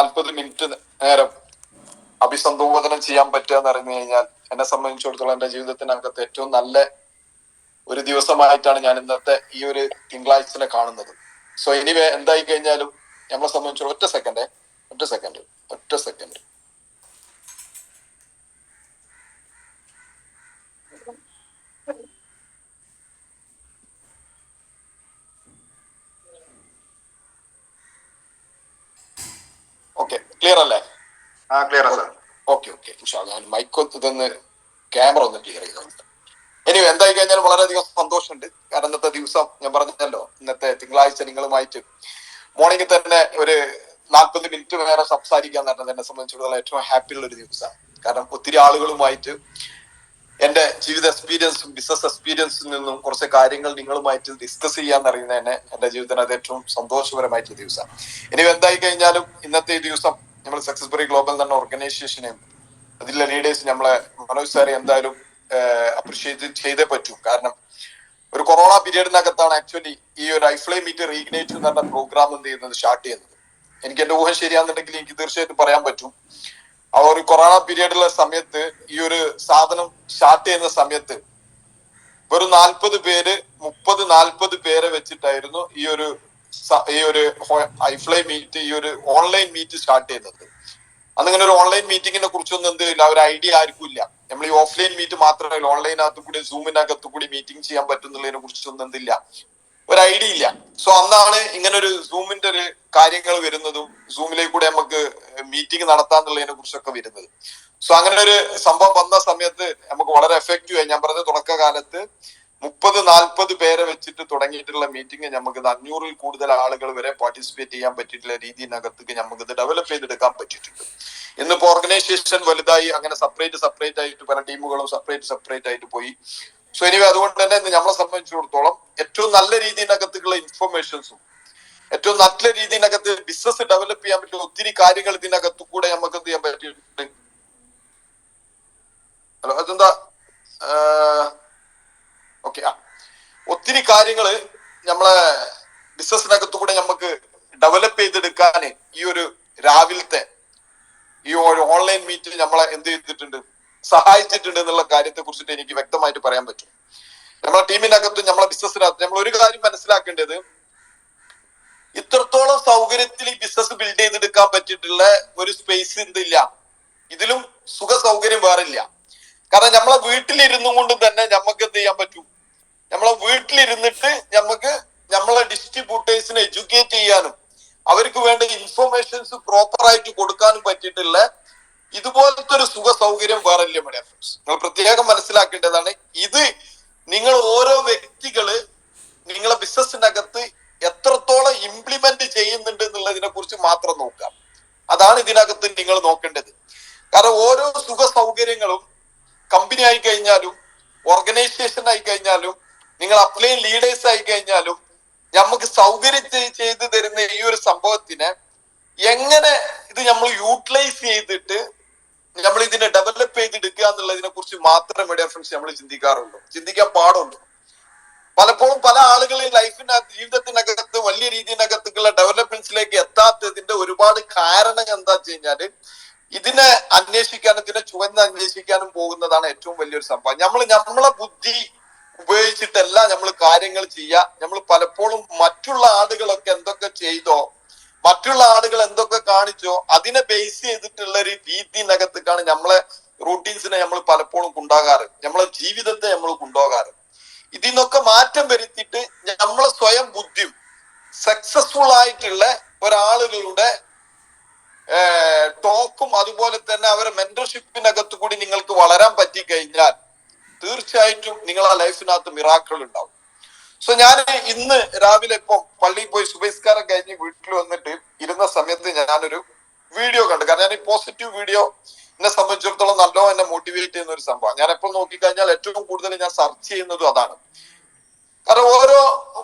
40 minute നേരം അഭിസംബോധന ചെയ്യാൻ പറ്റുക എന്ന് പറഞ്ഞു കഴിഞ്ഞാൽ എന്നെ സംബന്ധിച്ചിടത്തോളം എന്റെ ജീവിതത്തിനകത്ത് ഏറ്റവും നല്ല ഒരു ദിവസമായിട്ടാണ് ഞാൻ ഇന്നത്തെ ഈ ഒരു തിങ്കളാഴ്ചനെ കാണുന്നത്. സോ എനിവേ എന്തായി കഴിഞ്ഞാലും നമ്മളെ സംബന്ധിച്ചോളം ഒറ്റ സെക്കൻഡ് ഓക്കെ, ക്ലിയർ അല്ലേ? Clear sir. ഓക്കെ മൈക്ക് ഇതൊന്ന് ക്യാമറ ഒന്ന് ക്ലിയർ ചെയ്തോണ്ട്. എനിവേ എന്തായി കഴിഞ്ഞാലും വളരെയധികം സന്തോഷമുണ്ട്. കാരണം ഇന്നത്തെ ദിവസം ഞാൻ പറഞ്ഞല്ലോ, ഇന്നത്തെ തിങ്കളാഴ്ച നിങ്ങളുമായിട്ട് മോർണിംഗിൽ തന്നെ ഒരു 40 മിനിറ്റ് നേരം സംസാരിക്കാൻ പറഞ്ഞത് എന്നെ സംബന്ധിച്ചിടത്തോളം ഏറ്റവും ഹാപ്പി ഉള്ള ഒരു ദിവസമാണ്. കാരണം ഒത്തിരി ആളുകളുമായിട്ട് എന്റെ ജീവിത എക്സ്പീരിയൻസും ബിസിനസ് എക്സ്പീരിയൻസിൽ നിന്നും കുറച്ച് കാര്യങ്ങൾ നിങ്ങളുമായിട്ട് ഡിസ്കസ് ചെയ്യാന്ന് അറിയുന്നത് തന്നെ എന്റെ ജീവിതത്തിന് അത് ഏറ്റവും സന്തോഷപരമായിട്ടുള്ള ദിവസമാണ്. ഇനി എന്തായി കഴിഞ്ഞാലും ഇന്നത്തെ ഈ ദിവസം നമ്മൾ സക്സസ്ബറി ഗ്ലോബൽ എന്ന ഓർഗനൈസേഷനെയും അതിലെ ലീഡേഴ്സ് നമ്മളെ മനോജ് സാറെ എന്തായാലും അപ്രീഷിയേറ്റ് ചെയ്തേ പറ്റൂ. കാരണം ഒരു കൊറോണ പീരീഡിനകത്താണ് ആക്ച്വലി ഈ ഒരു ഐഫ്ലൈ മീറ്റ് റീഗ്നേറ്റ് എന്ന് പറഞ്ഞ പ്രോഗ്രാം എന്ത് ചെയ്യുന്നത് സ്റ്റാർട്ട് ചെയ്യുന്നത്. എനിക്ക് എന്റെ ഊഹം ശരിയാണെന്നുണ്ടെങ്കിൽ എനിക്ക് തീർച്ചയായിട്ടും പറയാൻ പറ്റും. ആ ഒരു കൊറോണ പീരീഡിലുള്ള സമയത്ത് ഈ ഒരു സാധനം സ്റ്റാർട്ട് ചെയ്യുന്ന സമയത്ത് വെറും 40 പേര് 30-40 പേരെ വെച്ചിട്ടായിരുന്നു ഈ ഒരു ഐഫ്ലൈ മീറ്റ്, ഈ ഒരു ഓൺലൈൻ മീറ്റ് സ്റ്റാർട്ട് ചെയ്യുന്നത്. അന്നിങ്ങനെ ഒരു ഓൺലൈൻ മീറ്റിങ്ങിനെ കുറിച്ചൊന്നും എന്തില്ല, ഒരു ഐഡിയ ആർക്കും ഇല്ല. നമ്മൾ ഈ ഓഫ്ലൈൻ മീറ്റ് മാത്രമല്ല ഓൺലൈനകത്ത് കൂടി സൂമിനകത്ത് കൂടി മീറ്റിംഗ് ചെയ്യാൻ പറ്റുന്നുള്ളതിനെ കുറിച്ചൊന്നും എന്തില്ല, ഒരു ഐഡിയ ഇല്ല. സോ അന്നാണ് ഇങ്ങനെ ഒരു സൂമിന്റെ ഒരു കാര്യങ്ങൾ വരുന്നതും സൂമിലേക്ക് കൂടെ നമുക്ക് മീറ്റിംഗ് നടത്താന്നുള്ളതിനെ കുറിച്ചൊക്കെ വരുന്നത്. സോ അങ്ങനെ ഒരു സംഭവം വന്ന സമയത്ത് നമുക്ക് വളരെ എഫക്റ്റീവ് ആയി. ഞാൻ പറഞ്ഞ തുടക്കകാലത്ത് 30-40 പേരെ വെച്ചിട്ട് തുടങ്ങിയിട്ടുള്ള മീറ്റിംഗ് നമുക്ക് 500-ൽ കൂടുതൽ ആളുകൾ വരെ പാർട്ടിസിപ്പേറ്റ് ചെയ്യാൻ പറ്റിയിട്ടുള്ള രീതിനകത്തേക്ക് നമുക്ക് ഇത് ഡെവലപ്പ് ചെയ്തെടുക്കാൻ പറ്റിയിട്ടുണ്ട്. ഇന്നിപ്പോ ഓർഗനൈസേഷൻ വലുതായി, അങ്ങനെ സെപ്പറേറ്റ് ആയിട്ട് പല ടീമുകളും സെപ്പറേറ്റ് ആയിട്ട് പോയി. സോ എനിവേ അതുകൊണ്ട് തന്നെ നമ്മളെ സംബന്ധിച്ചിടത്തോളം ഏറ്റവും നല്ല രീതിയിനകത്തുള്ള ഇൻഫർമേഷൻസും ഏറ്റവും നല്ല രീതിയിനകത്ത് ബിസിനസ് ഡെവലപ്പ് ചെയ്യാൻ പറ്റിയ ഒത്തിരി കാര്യങ്ങൾ ഇതിനകത്തു കൂടെ നമുക്ക് എന്ത് ചെയ്യാൻ പറ്റിയിട്ടുണ്ട്. ഹലോ, അതെന്താ ഓക്കെ, ഒത്തിരി കാര്യങ്ങള് നമ്മളെ ബിസിനസിനകത്തു കൂടെ നമുക്ക് ഡെവലപ്പ് ചെയ്തെടുക്കാൻ ഈ ഒരു രാവിലത്തെ ഈ ഒരു ഓൺലൈൻ മീറ്റിൽ നമ്മളെ എന്ത് ചെയ്തിട്ടുണ്ട്, സഹായിച്ചിട്ടുണ്ട് എന്നുള്ള കാര്യത്തെ കുറിച്ചിട്ട് എനിക്ക് വ്യക്തമായിട്ട് പറയാൻ പറ്റും. നമ്മളെ ടീമിനകത്തും നമ്മളെ ബിസിനസ്സിനകത്തും നമ്മൾ ഒരു കാര്യം മനസ്സിലാക്കേണ്ടത്, ഇത്രത്തോളം സൗകര്യത്തിൽ ഈ ബിസിനസ് ബിൽഡ് ചെയ്തെടുക്കാൻ പറ്റിയിട്ടുള്ള ഒരു സ്പേസ് എന്തില്ല, ഇതിലും സുഖ സൗകര്യം വേറില്ല. കാരണം നമ്മളെ വീട്ടിലിരുന്നും കൊണ്ട് തന്നെ നമുക്ക് എന്ത് ചെയ്യാൻ പറ്റും, നമ്മളെ വീട്ടിലിരുന്നിട്ട് നമുക്ക് നമ്മളെ ഡിസ്ട്രിബ്യൂട്ടേഴ്സിനെ എഡ്യൂക്കേറ്റ് ചെയ്യാനും അവർക്ക് വേണ്ട ഇൻഫർമേഷൻസ് പ്രോപ്പർ ആയിട്ട് കൊടുക്കാനും പറ്റിയിട്ടുള്ള ഇതുപോലത്തെ ഒരു സുഖ സൗകര്യം വേറല്ല മീഡിയ ഫ്രണ്ട്സ്. നിങ്ങൾ പ്രത്യേകം മനസ്സിലാക്കേണ്ടതാണ്. ഇത് നിങ്ങൾ ഓരോ വ്യക്തികള് നിങ്ങളെ ബിസിനസ്സിനകത്ത് എത്രത്തോളം ഇംപ്ലിമെന്റ് ചെയ്യുന്നുണ്ട് എന്നുള്ളതിനെ കുറിച്ച് മാത്രം നോക്കാം. അതാണ് ഇതിനകത്ത് നിങ്ങൾ നോക്കേണ്ടത്. കാരണം ഓരോ സുഖ സൗകര്യങ്ങളും കമ്പനി ആയി കഴിഞ്ഞാലും ഓർഗനൈസേഷൻ ആയി കഴിഞ്ഞാലും നിങ്ങൾ അപ്ലൈൻ ലീഡേഴ്സ് ആയി കഴിഞ്ഞാലും നമുക്ക് സൗകര്യം ചെയ്തു തരുന്ന ഈ ഒരു സംഭവത്തിനെ എങ്ങനെ ഇത് നമ്മൾ യൂട്ടിലൈസ് ചെയ്തിട്ട് നമ്മൾ ഇതിനെ ഡെവലപ്പ് ചെയ്തെടുക്കുക എന്നുള്ളതിനെ കുറിച്ച് മാത്രം മീഡിയ ഫ്രണ്ട്സ് നമ്മൾ ചിന്തിക്കാൻ പാടുള്ളൂ. പലപ്പോഴും പല ആളുകളും ലൈഫിനകത്ത് ജീവിതത്തിനകത്ത് വലിയ രീതിയിനകത്തുള്ള ഡെവലപ്മെന്റ്സിലേക്ക് എത്താത്തതിന്റെ ഒരുപാട് കാരണം എന്താ വെച്ച് കഴിഞ്ഞാല് ഇതിനെ അന്വേഷിക്കാനും ഇതിനെ അന്വേഷിക്കാനും പോകുന്നതാണ് ഏറ്റവും വലിയൊരു സംഭവം. നമ്മളെ ബുദ്ധി ഉപയോഗിച്ചിട്ടല്ല നമ്മൾ കാര്യങ്ങൾ ചെയ്യുക. നമ്മൾ പലപ്പോഴും മറ്റുള്ള ആളുകളൊക്കെ എന്തൊക്കെ ചെയ്തോ, മറ്റുള്ള ആളുകൾ എന്തൊക്കെ കാണിച്ചോ അതിനെ ബേസ് ചെയ്തിട്ടുള്ള ഒരു രീതിനകത്തേക്കാണ് നമ്മളെ റൂട്ടീൻസിനെ നമ്മൾ പലപ്പോഴും കൊണ്ടുപോകാറ്, നമ്മളെ ജീവിതത്തെ നമ്മൾ കൊണ്ടുപോകാറ്. ഇതിനൊക്കെ മാറ്റം വരുത്തിയിട്ട് നമ്മളെ സ്വയം ബുദ്ധിയും സക്സസ്ഫുൾ ആയിട്ടുള്ള ഒരാളുകളുടെ ടോക്കും അതുപോലെ തന്നെ അവരുടെ മെന്റർഷിപ്പിനകത്ത് കൂടി നിങ്ങൾക്ക് വളരാൻ പറ്റി കഴിഞ്ഞാൽ തീർച്ചയായിട്ടും നിങ്ങളെ ലൈഫിനകത്ത് മിറാക്കിൾ ഉണ്ടാവും. സോ ഞാൻ ഇന്ന് രാവിലെ ഇപ്പം പള്ളിയിൽ പോയി സുബൈസ്കാരം കഴിഞ്ഞ് വീട്ടിൽ വന്നിട്ട് ഇരുന്ന സമയത്ത് ഞാനൊരു വീഡിയോ കണ്ടു. കാരണം ഞാൻ ഈ പോസിറ്റീവ് വീഡിയോ എന്നെ സംബന്ധിച്ചിടത്തോളം നല്ലോ എന്നെ മോട്ടിവേറ്റ് ചെയ്യുന്ന ഒരു സംഭവം. ഞാൻ എപ്പോൾ നോക്കിക്കഴിഞ്ഞാൽ ഏറ്റവും കൂടുതൽ ഞാൻ സെർച്ച് ചെയ്യുന്നതും അതാണ്. കാരണം ഓരോ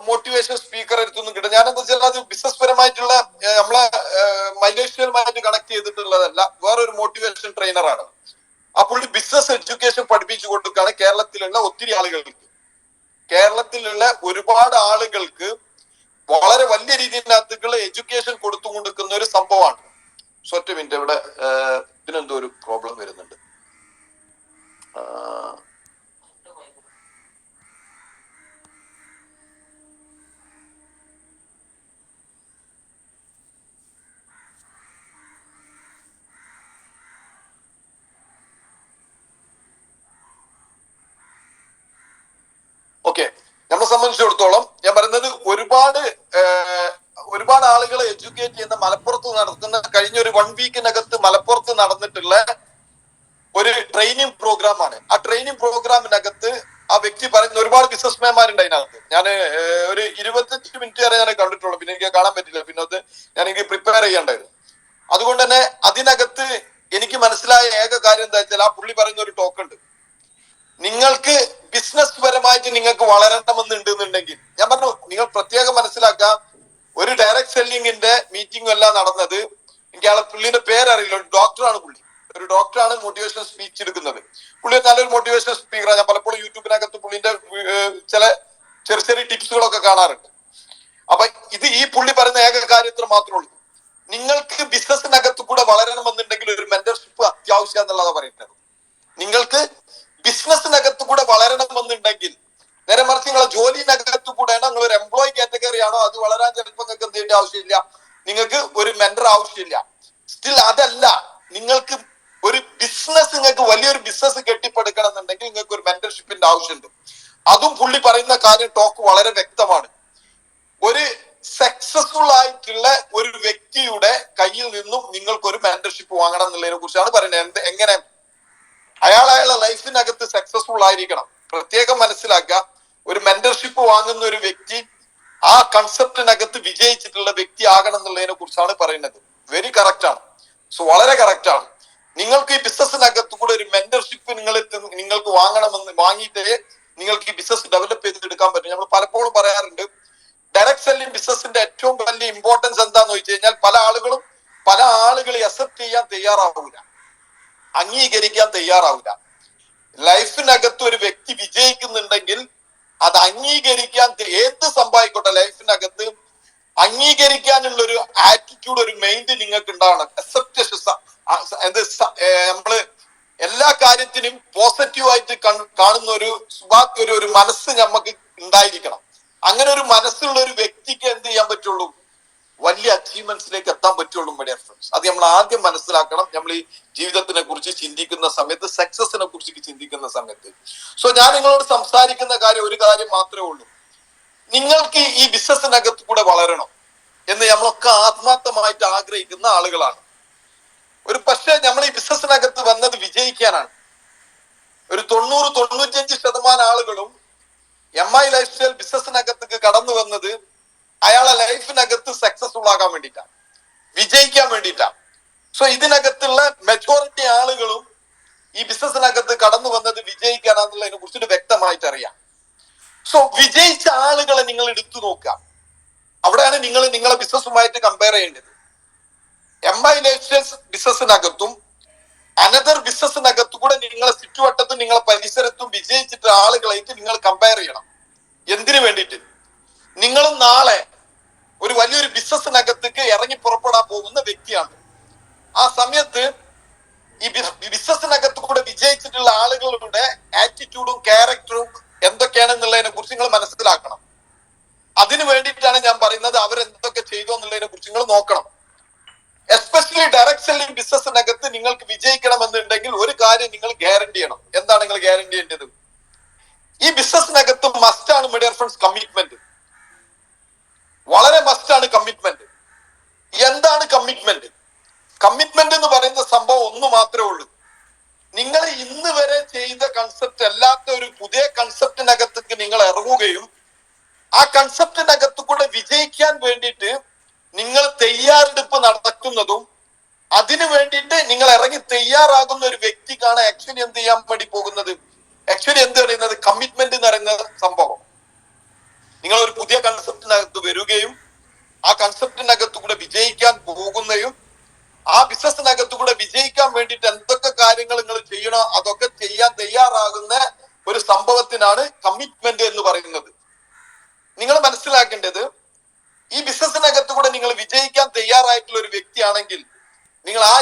മോട്ടിവേഷൻ സ്പീക്കർ എടുത്തൊന്നും കിട്ടും. ഞാൻ എന്താ വെച്ചാൽ അത് ബിസിനസ് പരമായിട്ടുള്ള നമ്മളെ മൈലേഷ്യലുമായിട്ട് കണക്ട് ചെയ്തിട്ടുള്ളതല്ല, വേറൊരു മോട്ടിവേഷൻ ട്രെയിനറാണ്. ആ പുള്ളി ബിസിനസ് എഡ്യൂക്കേഷൻ പഠിപ്പിച്ചു കൊടുക്കുകയാണ് കേരളത്തിലുള്ള ഒത്തിരി ആളുകൾക്ക്. കേരളത്തിലുള്ള ഒരുപാട് ആളുകൾക്ക് വളരെ വലിയ രീതിയിനകത്തുള്ള എഡ്യൂക്കേഷൻ കൊടുത്തു കൊടുക്കുന്ന ഒരു സംഭവമാണ്. സോ ഒറ്റ മിനിറ്റ്, ഇവിടെ ഇതിനെന്തോ ഒരു പ്രോബ്ലം വരുന്നുണ്ട്. ഓക്കെ, നമ്മളെ സംബന്ധിച്ചിടത്തോളം ഞാൻ പറയുന്നത് ഒരുപാട് ആളുകളെ എഡ്യൂക്കേറ്റ് ചെയ്യുന്ന മലപ്പുറത്ത് നടത്തുന്ന കഴിഞ്ഞ ഒരു 1 വീക്കിനകത്ത് മലപ്പുറത്ത് നടന്നിട്ടുള്ള ഒരു ട്രെയിനിങ് പ്രോഗ്രാമാണ്. ആ ട്രെയിനിങ് പ്രോഗ്രാമിനകത്ത് ആ വ്യക്തി പറയുന്ന ഒരുപാട് ബിസിനസ്മാൻമാരുണ്ട് അതിനകത്ത്. ഞാൻ ഒരു 25 മിനിറ്റ് വരെ ഞാൻ കണ്ടിട്ടുള്ളൂ, പിന്നെ എനിക്ക് കാണാൻ പറ്റില്ല, പിന്നെ അത് ഞാൻ എനിക്ക് പ്രിപ്പയർ ചെയ്യേണ്ടായിരുന്നു. അതുകൊണ്ട് തന്നെ അതിനകത്ത് എനിക്ക് മനസ്സിലായ ഏക കാര്യം എന്താ വെച്ചാൽ, ആ പുള്ളി പറയുന്ന ഒരു ടോക്ക് ഉണ്ട്, നിങ്ങൾക്ക് ബിസിനസ് പരമായിട്ട് നിങ്ങൾക്ക് വളരണമെന്നുണ്ടെന്നുണ്ടെങ്കിൽ, ഞാൻ പറഞ്ഞു നിങ്ങൾ പ്രത്യേകം മനസ്സിലാക്കാം, ഒരു ഡയറക്ട് സെല്ലിങ്ങിന്റെ മീറ്റിംഗ് എല്ലാം നടന്നത്, എനിക്ക് ആളെ പുള്ളിന്റെ പേരറിയില്ല, ഒരു ഡോക്ടറാണ് പുള്ളി, ഒരു ഡോക്ടറാണ് മോട്ടിവേഷണൽ സ്പീച്ച് എടുക്കുന്നത്. പുള്ളി നല്ലൊരു മോട്ടിവേഷണൽ സ്പീക്കറാണ്. ഞാൻ പലപ്പോഴും യൂട്യൂബിനകത്ത് പുള്ളിന്റെ ചില ചെറിയ ടിപ്സുകളൊക്കെ കാണാറുണ്ട്. അപ്പൊ ഈ പുള്ളി പറയുന്ന ഏക കാര്യത്തിൽ മാത്രമേ ഉള്ളൂ, നിങ്ങൾക്ക് ബിസിനസിനകത്ത് കൂടെ വളരണമെന്നുണ്ടെങ്കിൽ ഒരു മെന്റർഷിപ്പ് അത്യാവശ്യം എന്നുള്ളതാണ് പറയുന്നത്. നിങ്ങൾക്ക് ബിസിനസിനകത്ത് കൂടെ വളരണമെന്നുണ്ടെങ്കിൽ, നേരെ മറിച്ച് നിങ്ങളെ ജോലിനകത്ത് കൂടെയാണ്, നിങ്ങൾ ഒരു എംപ്ലോയി കാറ്റഗറി ആണോ, അത് വളരാൻ ചിലപ്പോൾ നിങ്ങൾക്ക് എന്ത് ചെയ്യേണ്ട ആവശ്യമില്ല, നിങ്ങൾക്ക് ഒരു മെന്റർ ആവശ്യമില്ല. സ്റ്റിൽ അതല്ല, നിങ്ങൾക്ക് ഒരു ബിസിനസ്, നിങ്ങൾക്ക് വലിയൊരു ബിസിനസ് കെട്ടിപ്പടുക്കണം എന്നുണ്ടെങ്കിൽ നിങ്ങൾക്ക് ഒരു മെന്റർഷിപ്പിന്റെ ആവശ്യമുണ്ട്. അതും പുള്ളി പറയുന്ന കാര്യം ടോക്ക് വളരെ വ്യക്തമാണ്. ഒരു സക്സസ്ഫുൾ ആയിട്ടുള്ള ഒരു വ്യക്തിയുടെ കയ്യിൽ നിന്നും നിങ്ങൾക്കൊരു മെന്റർഷിപ്പ് വാങ്ങണം എന്നുള്ളതിനെ കുറിച്ചാണ് പറയുന്നത്. എങ്ങനെ അയാളുടെ ലൈഫിനകത്ത് സക്സസ്ഫുൾ ആയിരിക്കണം, പ്രത്യേകം മനസ്സിലാക്കുക. ഒരു മെന്റർഷിപ്പ് വാങ്ങുന്ന ഒരു വ്യക്തി ആ കൺസെപ്റ്റിനകത്ത് വിജയിച്ചിട്ടുള്ള വ്യക്തി ആകണം എന്നുള്ളതിനെ കുറിച്ചാണ് പറയുന്നത്. വെരി കറക്റ്റ് ആണ്. സോ വളരെ കറക്റ്റ് ആണ്. നിങ്ങൾക്ക് ഈ ബിസിനസിനകത്ത് കൂടെ ഒരു മെന്റർഷിപ്പ് നിങ്ങൾക്ക് വാങ്ങിയിട്ടേ നിങ്ങൾക്ക് ഈ ബിസിനസ് ഡെവലപ്പ് ചെയ്തെടുക്കാൻ പറ്റും. നമ്മൾ പലപ്പോഴും പറയാറുണ്ട്, ഡയറക്ട് സെല്ലിംഗ് ബിസിനസിന്റെ ഏറ്റവും വലിയ ഇമ്പോർട്ടൻസ് എന്താന്ന് വെച്ച് കഴിഞ്ഞാൽ, പല ആളുകളെ അക്സെപ്റ്റ് ചെയ്യാൻ തയ്യാറാവില്ല, അംഗീകരിക്കാൻ തയ്യാറാവില്ല. ലൈഫിനകത്ത് ഒരു വ്യക്തി വിജയിക്കുന്നുണ്ടെങ്കിൽ അത് അംഗീകരിക്കാൻ, ഏത് സംഭവിക്കട്ടെ ലൈഫിനകത്ത് അംഗീകരിക്കാനുള്ള ഒരു ആറ്റിറ്റ്യൂഡ്, ഒരു മൈൻഡ് നിങ്ങൾക്ക് ഉണ്ടാവണം. അക്സെപ്റ്റേഷൻ, നമ്മള് എല്ലാ കാര്യത്തിനും പോസിറ്റീവായിട്ട് കാണുന്ന ഒരു മനസ്സ് നമുക്ക് ഉണ്ടായിരിക്കണം. അങ്ങനെ ഒരു മനസ്സുള്ള ഒരു വ്യക്തിക്ക് എന്ത് ചെയ്യാൻ പറ്റുള്ളൂ, വലിയ അച്ചീവ്മെന്റ്സിലേക്ക് എത്താൻ പറ്റുള്ളൂ. മൈ ഡിയർ ഫ്രണ്ട്സ്, അത് നമ്മൾ ആദ്യം മനസ്സിലാക്കണം. നമ്മൾ ഈ ജീവിതത്തിനെ കുറിച്ച് ചിന്തിക്കുന്ന സമയത്ത്, സക്സസിനെ കുറിച്ച് ചിന്തിക്കുന്ന സമയത്ത്. സോ ഞാൻ നിങ്ങളോട് സംസാരിക്കുന്ന ഒരു കാര്യം മാത്രമേ ഉള്ളൂ, നിങ്ങൾക്ക് ഈ ബിസിനസിനകത്ത് കൂടെ വളരണം എന്ന് നമ്മളൊക്കെ ആത്മാർത്ഥമായിട്ട് ആഗ്രഹിക്കുന്ന ആളുകളാണ്. പക്ഷേ നമ്മൾ ഈ ബിസിനസിനകത്ത് വന്നത് വിജയിക്കാനാണ്. ഒരു 90-95% ആളുകളും MI ലൈഫ് സ്റ്റൈൽ ബിസിനസിനകത്തേക്ക് കടന്നു വന്നത് അയാളെ ലൈഫിനകത്ത് സക്സസ്ഫുൾ ആകാൻ വേണ്ടിയിട്ടാണ്, വിജയിക്കാൻ വേണ്ടിയിട്ടാണ്. സോ ഇതിനകത്തുള്ള മെജോറിറ്റി ആളുകളും ഈ ബിസിനസിനകത്ത് കടന്നു വന്നത് വിജയിക്കാനാന്നുള്ളതിനെ കുറിച്ചിട്ട് വ്യക്തമായിട്ട് അറിയാം. സോ വിജയിച്ച ആളുകളെ നിങ്ങൾ എടുത്തു നോക്കുക. അവിടെയാണ് നിങ്ങൾ നിങ്ങളെ ബിസിനസ്സുമായിട്ട് കമ്പയർ ചെയ്യേണ്ടത്. MI ലൈഫ് സ്റ്റൈൽ ബിസിനസിനകത്തും അനദർ ബിസിനസിനകത്തു കൂടെ നിങ്ങളെ ചുറ്റുവട്ടത്തും നിങ്ങളെ പരിസരത്തും വിജയിച്ചിട്ട് ആളുകളായിട്ട് നിങ്ങൾ കമ്പയർ ചെയ്യണം. എന്തിനു വേണ്ടിയിട്ട്? നിങ്ങൾ നാളെ ഒരു വലിയൊരു ബിസിനസിനകത്തേക്ക് ഇറങ്ങി പുറപ്പെടാൻ പോകുന്ന വ്യക്തിയാണ്. ആ സമയത്ത് ഈ ബിസിനസിനകത്ത് കൂടെ വിജയിച്ചിട്ടുള്ള ആളുകളുടെ ആറ്റിറ്റ്യൂഡും ക്യാരക്ടറും എന്തൊക്കെയാണെന്നുള്ളതിനെ കുറിച്ച് നിങ്ങൾ മനസ്സിലാക്കണം. അതിനു വേണ്ടിയിട്ടാണ് ഞാൻ പറയുന്നത്, അവരെന്തൊക്കെ ചെയ്തു എന്നുള്ളതിനെ കുറിച്ച് നിങ്ങൾ നോക്കണം. എസ്പെഷ്യലി ഡയറക്ട് സെല്ലിംഗ് ബിസിനസിനകത്ത് നിങ്ങൾക്ക് വിജയിക്കണം എന്നുണ്ടെങ്കിൽ ഒരു കാര്യം നിങ്ങൾ ഗ്യാരണ്ടി ചെയ്യണം. എന്താണ് നിങ്ങൾ ഗ്യാരണ്ടി ചെയ്യേണ്ടത്? ഈ ബിസിനസിനകത്ത് മസ്റ്റാണ് മൈ ഡിയർ ഫ്രണ്ട്സ് കമ്മിറ്റ്മെന്റ്. വളരെ മസ്റ്റാണ് കമ്മിറ്റ്മെന്റ്. എന്താണ് കമ്മിറ്റ്മെന്റ്? കമ്മിറ്റ്മെന്റ് എന്ന് പറയുന്ന സംഭവം ഒന്ന് മാത്രമേ ഉള്ളൂ. നിങ്ങൾ ഇന്ന് വരെ ചെയ്ത കൺസെപ്റ്റ് അല്ലാത്ത ഒരു പുതിയ കൺസെപ്റ്റിനകത്തേക്ക് നിങ്ങൾ ഇറങ്ങുകയും ആ കൺസെപ്റ്റിനകത്ത് കൂടെ വിജയിക്കാൻ വേണ്ടിയിട്ട് നിങ്ങൾ തയ്യാറെടുപ്പ് നടക്കുന്നതും, അതിനു വേണ്ടിയിട്ട് നിങ്ങൾ ഇറങ്ങി തയ്യാറാകുന്ന ഒരു വ്യക്തിക്കാണ് ആക്ച്വലി എന്ത് ചെയ്യാൻ വേണ്ടി പോകുന്നത്, ആക്ച്വലി എന്ത് പറയുന്നത്, കമ്മിറ്റ്മെന്റ് എന്ന് പറയുന്ന സംഭവം. നിങ്ങൾ ഒരു പുതിയ കൺസെപ്റ്റിനകത്ത് വരികയും ആ കൺസെപ്റ്റിനകത്ത് കൂടെ വിജയിക്കാൻ പോകുന്നതും, ആ ബിസിനസിനകത്ത് കൂടെ വിജയിക്കാൻ വേണ്ടിയിട്ട് എന്തൊക്കെ കാര്യങ്ങൾ നിങ്ങൾ ചെയ്യണോ അതൊക്കെ ചെയ്യാൻ തയ്യാറാകുന്ന ഒരു സംഭവത്തിനാണ് കമ്മിറ്റ്മെന്റ് എന്ന് പറയുന്നത്. നിങ്ങൾ മനസ്സിലാക്കേണ്ടത്, ഈ ബിസിനസിനകത്ത് കൂടെ നിങ്ങൾ വിജയിക്കാൻ തയ്യാറായിട്ടുള്ള ഒരു വ്യക്തിയാണെങ്കിൽ നിങ്ങൾ ആ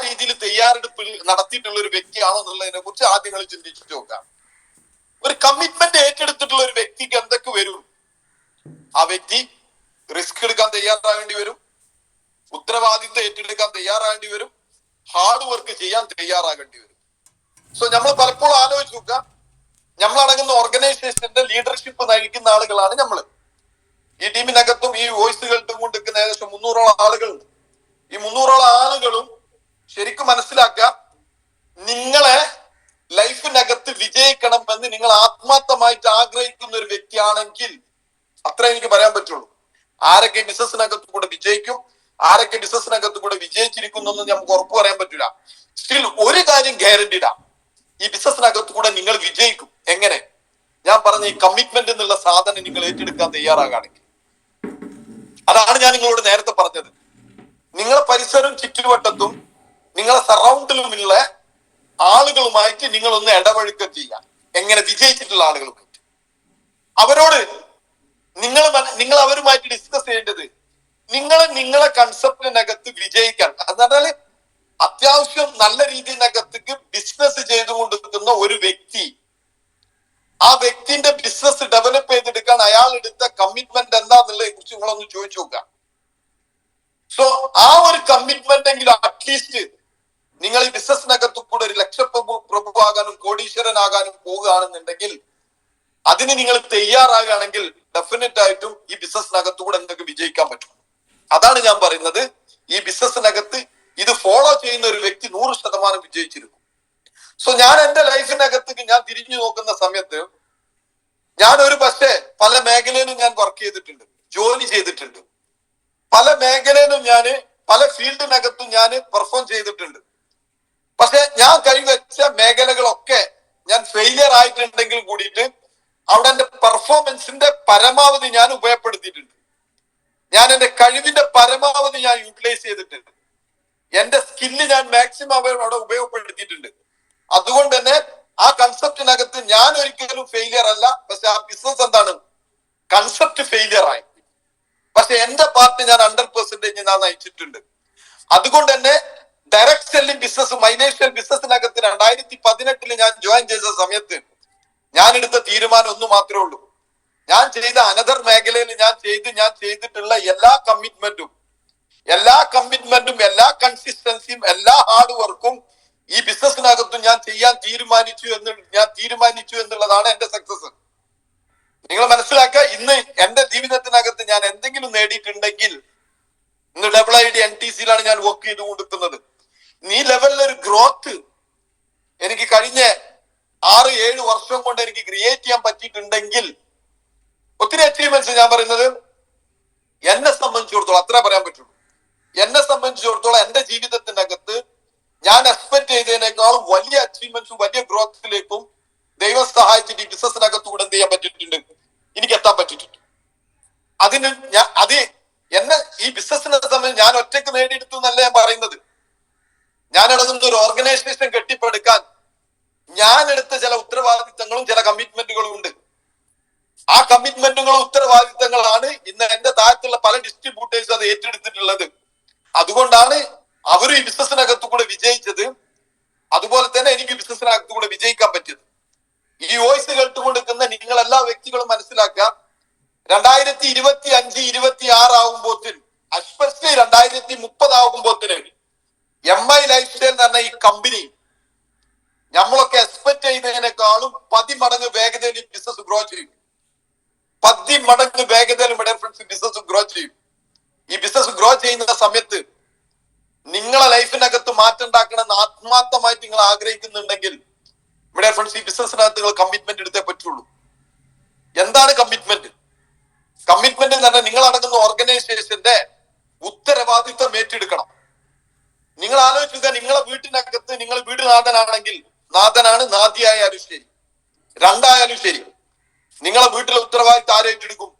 തയ്യാറെടുപ്പ് നടത്തിയിട്ടുള്ള ഒരു വ്യക്തിയാണോ എന്നുള്ളതിനെ കുറിച്ച് ആദ്യം നിങ്ങൾ ചിന്തിച്ചു നോക്കാം. ഒരു കമ്മിറ്റ്മെന്റ് ഏറ്റെടുത്തിട്ടുള്ള ഒരു വ്യക്തിക്ക് എന്തൊക്കെ വരും? ആ വ്യക്തി റിസ്ക് എടുക്കാൻ തയ്യാറാകേണ്ടി വരും, ഉത്തരവാദിത്വം ഏറ്റെടുക്കാൻ തയ്യാറാകേണ്ടി വരും, ഹാർഡ് വർക്ക് ചെയ്യാൻ തയ്യാറാകേണ്ടി വരും. സോ നമ്മൾ പലപ്പോഴും ആലോചിച്ച് നോക്കുക, നമ്മളടങ്ങുന്ന ഓർഗനൈസേഷന്റെ ലീഡർഷിപ്പ് നയിക്കുന്ന ആളുകളാണ് നമ്മൾ. ഈ ടീമിനകത്തും ഈ വോയിസ് കേട്ടുകൊണ്ടിരിക്കുന്ന ഏകദേശം 300ഓളം ആളുകളുണ്ട്. ഈ 300ഓളം ആളുകളും ശരിക്കും മനസ്സിലാക്കുക, നിങ്ങളെ ലൈഫിനകത്ത് വിജയിക്കണം എന്ന് നിങ്ങൾ ആത്മാർത്ഥമായിട്ട് ആഗ്രഹിക്കുന്ന ഒരു വ്യക്തിയാണെങ്കിൽ അത്ര എനിക്ക് പറയാൻ പറ്റുള്ളൂ. ആരൊക്കെ ബിസിനസ്സിനകത്ത് കൂടെ വിജയിക്കും, ആരൊക്കെ ബിസിനസ്സിനകത്ത് കൂടെ വിജയിച്ചിരിക്കുന്നു എന്ന് നമുക്ക് ഉറപ്പ് പറയാൻ പറ്റില്ല. സ്റ്റിൽ ഒരു കാര്യം ഗ്യാരണ്ടീഡാ, ഈ ബിസിനസ്സിനകത്ത് കൂടെ നിങ്ങൾ വിജയിക്കും. എങ്ങനെ? ഞാൻ പറഞ്ഞ ഈ കമ്മിറ്റ്മെന്റ് എന്നുള്ള സാധനം നിങ്ങൾ ഏറ്റെടുക്കാൻ തയ്യാറാകുകയാണെങ്കിൽ. അതാണ് ഞാൻ നിങ്ങളോട് നേരത്തെ പറഞ്ഞത്. നിങ്ങളെ പരിസരവും ചുറ്റുവട്ടത്തും നിങ്ങളെ സറൗണ്ടിലുമുള്ള ആളുകളുമായിട്ട് നിങ്ങളൊന്ന് ഇടപഴക്കം ചെയ്യാം. എങ്ങനെ? വിജയിച്ചിട്ടുള്ള ആളുകളുമായിട്ട്. അവരോട് നിങ്ങൾ അവരുമായിട്ട് ഡിസ്കസ് ചെയ്യേണ്ടത് നിങ്ങളെ കൺസെപ്റ്റിനകത്ത് വിജയിക്കാൻ. അതായത് അത്യാവശ്യം നല്ല രീതിയിനകത്തേക്ക് ബിസിനസ് ചെയ്തുകൊണ്ടിരിക്കുന്ന ഒരു വ്യക്തി, ആ വ്യക്തിന്റെ ബിസിനസ് ഡെവലപ്പ് ചെയ്തെടുക്കാൻ അയാൾ എടുത്ത കമ്മിറ്റ്മെന്റ് എന്താന്നുള്ളതിനെ കുറിച്ച് നിങ്ങളൊന്ന് ചോദിച്ചു നോക്കുക. സോ ആ ഒരു കമ്മിറ്റ്മെന്റ് എങ്കിലും അറ്റ്ലീസ്റ്റ് നിങ്ങൾ ഈ ബിസിനസ്സിനകത്ത് കൂടെ ഒരു ലക്ഷപ്രഭുവാകാനും കോടീശ്വരനാകാനും പോവുകയാണെന്നുണ്ടെങ്കിൽ, അതിന് നിങ്ങൾ തയ്യാറാകുകയാണെങ്കിൽ ഡെഫിനറ്റ് ആയിട്ടും ഈ ബിസിനസ്സിനകത്തുകൂടെ എന്തൊക്കെ വിജയിക്കാൻ പറ്റും. അതാണ് ഞാൻ പറയുന്നത്. ഈ ബിസിനസ്സിനകത്ത് ഇത് ഫോളോ ചെയ്യുന്ന ഒരു വ്യക്തി 100% വിജയിച്ചിരിക്കും. സോ ഞാൻ എന്റെ ലൈഫിനകത്തേക്ക് ഞാൻ തിരിഞ്ഞു നോക്കുന്ന സമയത്ത് ഞാൻ ഒരു പക്ഷേ പല മേഖലയിലും ഞാൻ വർക്ക് ചെയ്തിട്ടുണ്ട്, ജോലി ചെയ്തിട്ടുണ്ട്. പല മേഖലയിലും പല ഫീൽഡിനകത്തും ഞാൻ പെർഫോം ചെയ്തിട്ടുണ്ട്. പക്ഷെ ഞാൻ കൈവച്ച മേഖലകളൊക്കെ ഞാൻ ഫെയിലിയർ ആയിട്ടുണ്ടെങ്കിൽ കൂടിയിട്ട് അവിടെ എന്റെ പെർഫോമൻസിന്റെ പരമാവധി ഞാൻ ഉപയോഗപ്പെടുത്തിയിട്ടുണ്ട്. ഞാൻ എന്റെ കഴിവിന്റെ പരമാവധി ഞാൻ യൂട്ടിലൈസ് ചെയ്തിട്ടുണ്ട്. എന്റെ സ്കില്ല് ഞാൻ മാക്സിമം അവിടെ ഉപയോഗപ്പെടുത്തിയിട്ടുണ്ട്. അതുകൊണ്ട് തന്നെ ആ കൺസെപ്റ്റിനകത്ത് ഞാൻ ഒരിക്കലും ഫെയിലിയർ അല്ല. പക്ഷെ ആ ബിസിനസ് എന്താണ്? കൺസെപ്റ്റ് ഫെയിലിയർ ആയി. പക്ഷെ എന്റെ പാർട്ട് ഞാൻ 100% ഞാൻ നയിച്ചിട്ടുണ്ട്. അതുകൊണ്ട് തന്നെ ഡയറക്ട് സെല്ലിംഗ് ബിസിനസ്, മൈനേഷ്യൽ ബിസിനസ്സിനകത്ത് 2018 ഞാൻ ജോയിൻ ചെയ്ത സമയത്ത് ഞാൻ എടുത്ത തീരുമാനം ഒന്ന് മാത്രമേ ഉള്ളൂ. ഞാൻ ചെയ്ത അനദർ മേഖലയിൽ ഞാൻ ചെയ്തിട്ടുള്ള എല്ലാ കമ്മിറ്റ്മെന്റും, എല്ലാ കൺസിസ്റ്റൻസിയും, എല്ലാ ഹാർഡ് വർക്കും ഈ ബിസിനസ്സിനകത്തും ഞാൻ ചെയ്യാൻ തീരുമാനിച്ചു എന്നുള്ളതാണ് എന്റെ സക്സസ്. നിങ്ങൾ മനസ്സിലാക്കുക, ഇന്ന് എന്റെ ജീവിതത്തിനകത്ത് ഞാൻ എന്തെങ്കിലും നേടിയിട്ടുണ്ടെങ്കിൽ, ഇന്ന് WID NTCയിലാണ് ഞാൻ വർക്ക് ചെയ്തുകൊണ്ടിരിക്കുന്നത്. ഈ ലെവലിലൊരു ഗ്രോത്ത് എനിക്ക് കഴിഞ്ഞ 6-7 വർഷം കൊണ്ട് എനിക്ക് ക്രിയേറ്റ് ചെയ്യാൻ പറ്റിയിട്ടുണ്ടെങ്കിൽ, ഒത്തിരി അച്ചീവ്മെന്റ്സ് ഞാൻ പറയുന്നത് എന്നെ സംബന്ധിച്ചിടത്തോളം അത്ര പറയാൻ പറ്റുള്ളൂ. എന്നെ സംബന്ധിച്ചിടത്തോളം എന്റെ ജീവിതത്തിനകത്ത് ഞാൻ എക്സ്പെക്ട് ചെയ്തതിനേക്കാളും വലിയ അച്ചീവ്മെന്റ്സും വലിയ ഗ്രോത്തിലേക്കും ദൈവം സഹായിച്ചിട്ട് ഈ ബിസിനസ്സിനകത്ത് കൂടെ എന്ത് ചെയ്യാൻ പറ്റിയിട്ടുണ്ട്, എനിക്ക് എത്താൻ പറ്റിയിട്ടുണ്ട്. എന്നെ ഈ ബിസിനസ്സിനെ സംബന്ധിച്ച് ഞാൻ ഒറ്റയ്ക്ക് നേടിയെടുത്തു എന്നല്ല ഞാൻ പറയുന്നത്. ഞാൻ അടങ്ങുന്ന ഒരു ഓർഗനൈസേഷൻ കെട്ടിപ്പടുക്കാൻ ഞാൻ എടുത്ത ചില ഉത്തരവാദിത്തങ്ങളും ചില കമ്മിറ്റ്മെന്റുകളും ഉണ്ട്. ആ കമ്മിറ്റ്മെന്റുകളും ഉത്തരവാദിത്തങ്ങളാണ് ഇന്ന് എന്റെ താഴത്തുള്ള പല ഡിസ്ട്രിബ്യൂട്ടേഴ്സ് അത് ഏറ്റെടുത്തിട്ടുള്ളത്. അതുകൊണ്ടാണ് അവർ ഈ ബിസിനസ്സിനകത്ത് കൂടെ വിജയിച്ചത്. അതുപോലെ തന്നെ എനിക്ക് ബിസിനസ്സിനകത്ത് കൂടെ വിജയിക്കാൻ പറ്റിയത്. ഈ വോയിസ് കേട്ടുകൊണ്ടിരിക്കുന്ന നിങ്ങൾ എല്ലാ വ്യക്തികളും മനസ്സിലാക്കുക, 2025-26 ആകുമ്പോത്തിന്, എസ്പെഷ്യലി 2030 ആകുമ്പോത്തിന് MI ലൈഫ് സ്റ്റൈൽ എന്ന് പറഞ്ഞ ഈ കമ്പനി നമ്മളൊക്കെ എക്സ്പെക്ട് ചെയ്യുന്നതിനേക്കാളും 10 മടങ്ങ് വേഗതയിൽ ബിസിനസ് ഗ്രോ ചെയ്യും. 10 മടങ്ങ് വേഗതയിൽ ബിസിനസ് ഗ്രോ ചെയ്യും. ഈ ബിസിനസ് ഗ്രോ ചെയ്യുന്ന സമയത്ത് നിങ്ങളെ ലൈഫിനകത്ത് മാറ്റം ഉണ്ടാക്കണമെന്ന് ആത്മാർത്ഥമായിട്ട് നിങ്ങൾ ആഗ്രഹിക്കുന്നുണ്ടെങ്കിൽ ഇവിടെ ഫ്രണ്ട്സ്, ഈ ബിസിനസ്സിനകത്ത് നിങ്ങൾ കമ്മിറ്റ്മെന്റ് എടുത്തേ പറ്റുള്ളൂ. എന്താണ് കമ്മിറ്റ്മെന്റ്? കമ്മിറ്റ്മെന്റ് എന്ന് പറഞ്ഞാൽ നിങ്ങൾ അടങ്ങുന്ന ഓർഗനൈസേഷന്റെ ഉത്തരവാദിത്വം ഏറ്റെടുക്കണം. നിങ്ങൾ ആലോചിക്കുക, നിങ്ങളെ വീട്ടിനകത്ത് നിങ്ങൾ വീട് നാഥനാണെങ്കിൽ, നാഥനാണ്, നാദിയായാലും ശരി, രണ്ടായാലും ശരി, നിങ്ങളെ വീട്ടിലെ ഉത്തരവാദിത്വം ആരും ഏറ്റെടുക്കും?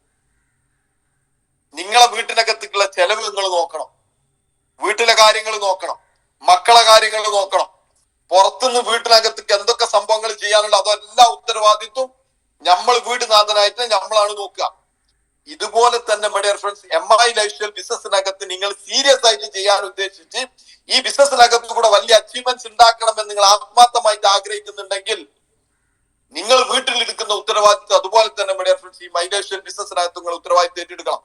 നിങ്ങളെ വീട്ടിനകത്തേക്കുള്ള ചെലവ് നിങ്ങൾ നോക്കണം, വീട്ടിലെ കാര്യങ്ങൾ നോക്കണം, മക്കളെ കാര്യങ്ങൾ നോക്കണം, പുറത്തുനിന്ന് വീട്ടിനകത്തേക്ക് എന്തൊക്കെ സംഭവങ്ങൾ ചെയ്യാനുള്ള അതെല്ലാം ഉത്തരവാദിത്വം നമ്മൾ വീട് നാഥനായിട്ട് നമ്മളാണ് നോക്കുക. ഇതുപോലെ തന്നെ my dear friends, MI life style ബിസിനസ്സിനകത്ത് നിങ്ങൾ സീരിയസ് ആയിട്ട് ചെയ്യാൻ ഉദ്ദേശിച്ച് ഈ ബിസിനസ്സിനകത്ത് കൂടെ വലിയ അച്ചീവ്മെന്റ് പെർഫോമൻസ് ഉണ്ടാക്കണമെന്ന് നിങ്ങൾ ആത്മാർത്ഥമായിട്ട് ആഗ്രഹിക്കുന്നുണ്ടെങ്കിൽ നിങ്ങൾ വീട്ടിലിരിക്കുന്ന ഉത്തരവാദിത്വം അതുപോലെ തന്നെ ഈ മൈഗ്രേഷൻ ബിസിനസ്സിനകത്ത് നിങ്ങൾ ഉത്തരവാദിത്വം ഏറ്റെടുക്കണം.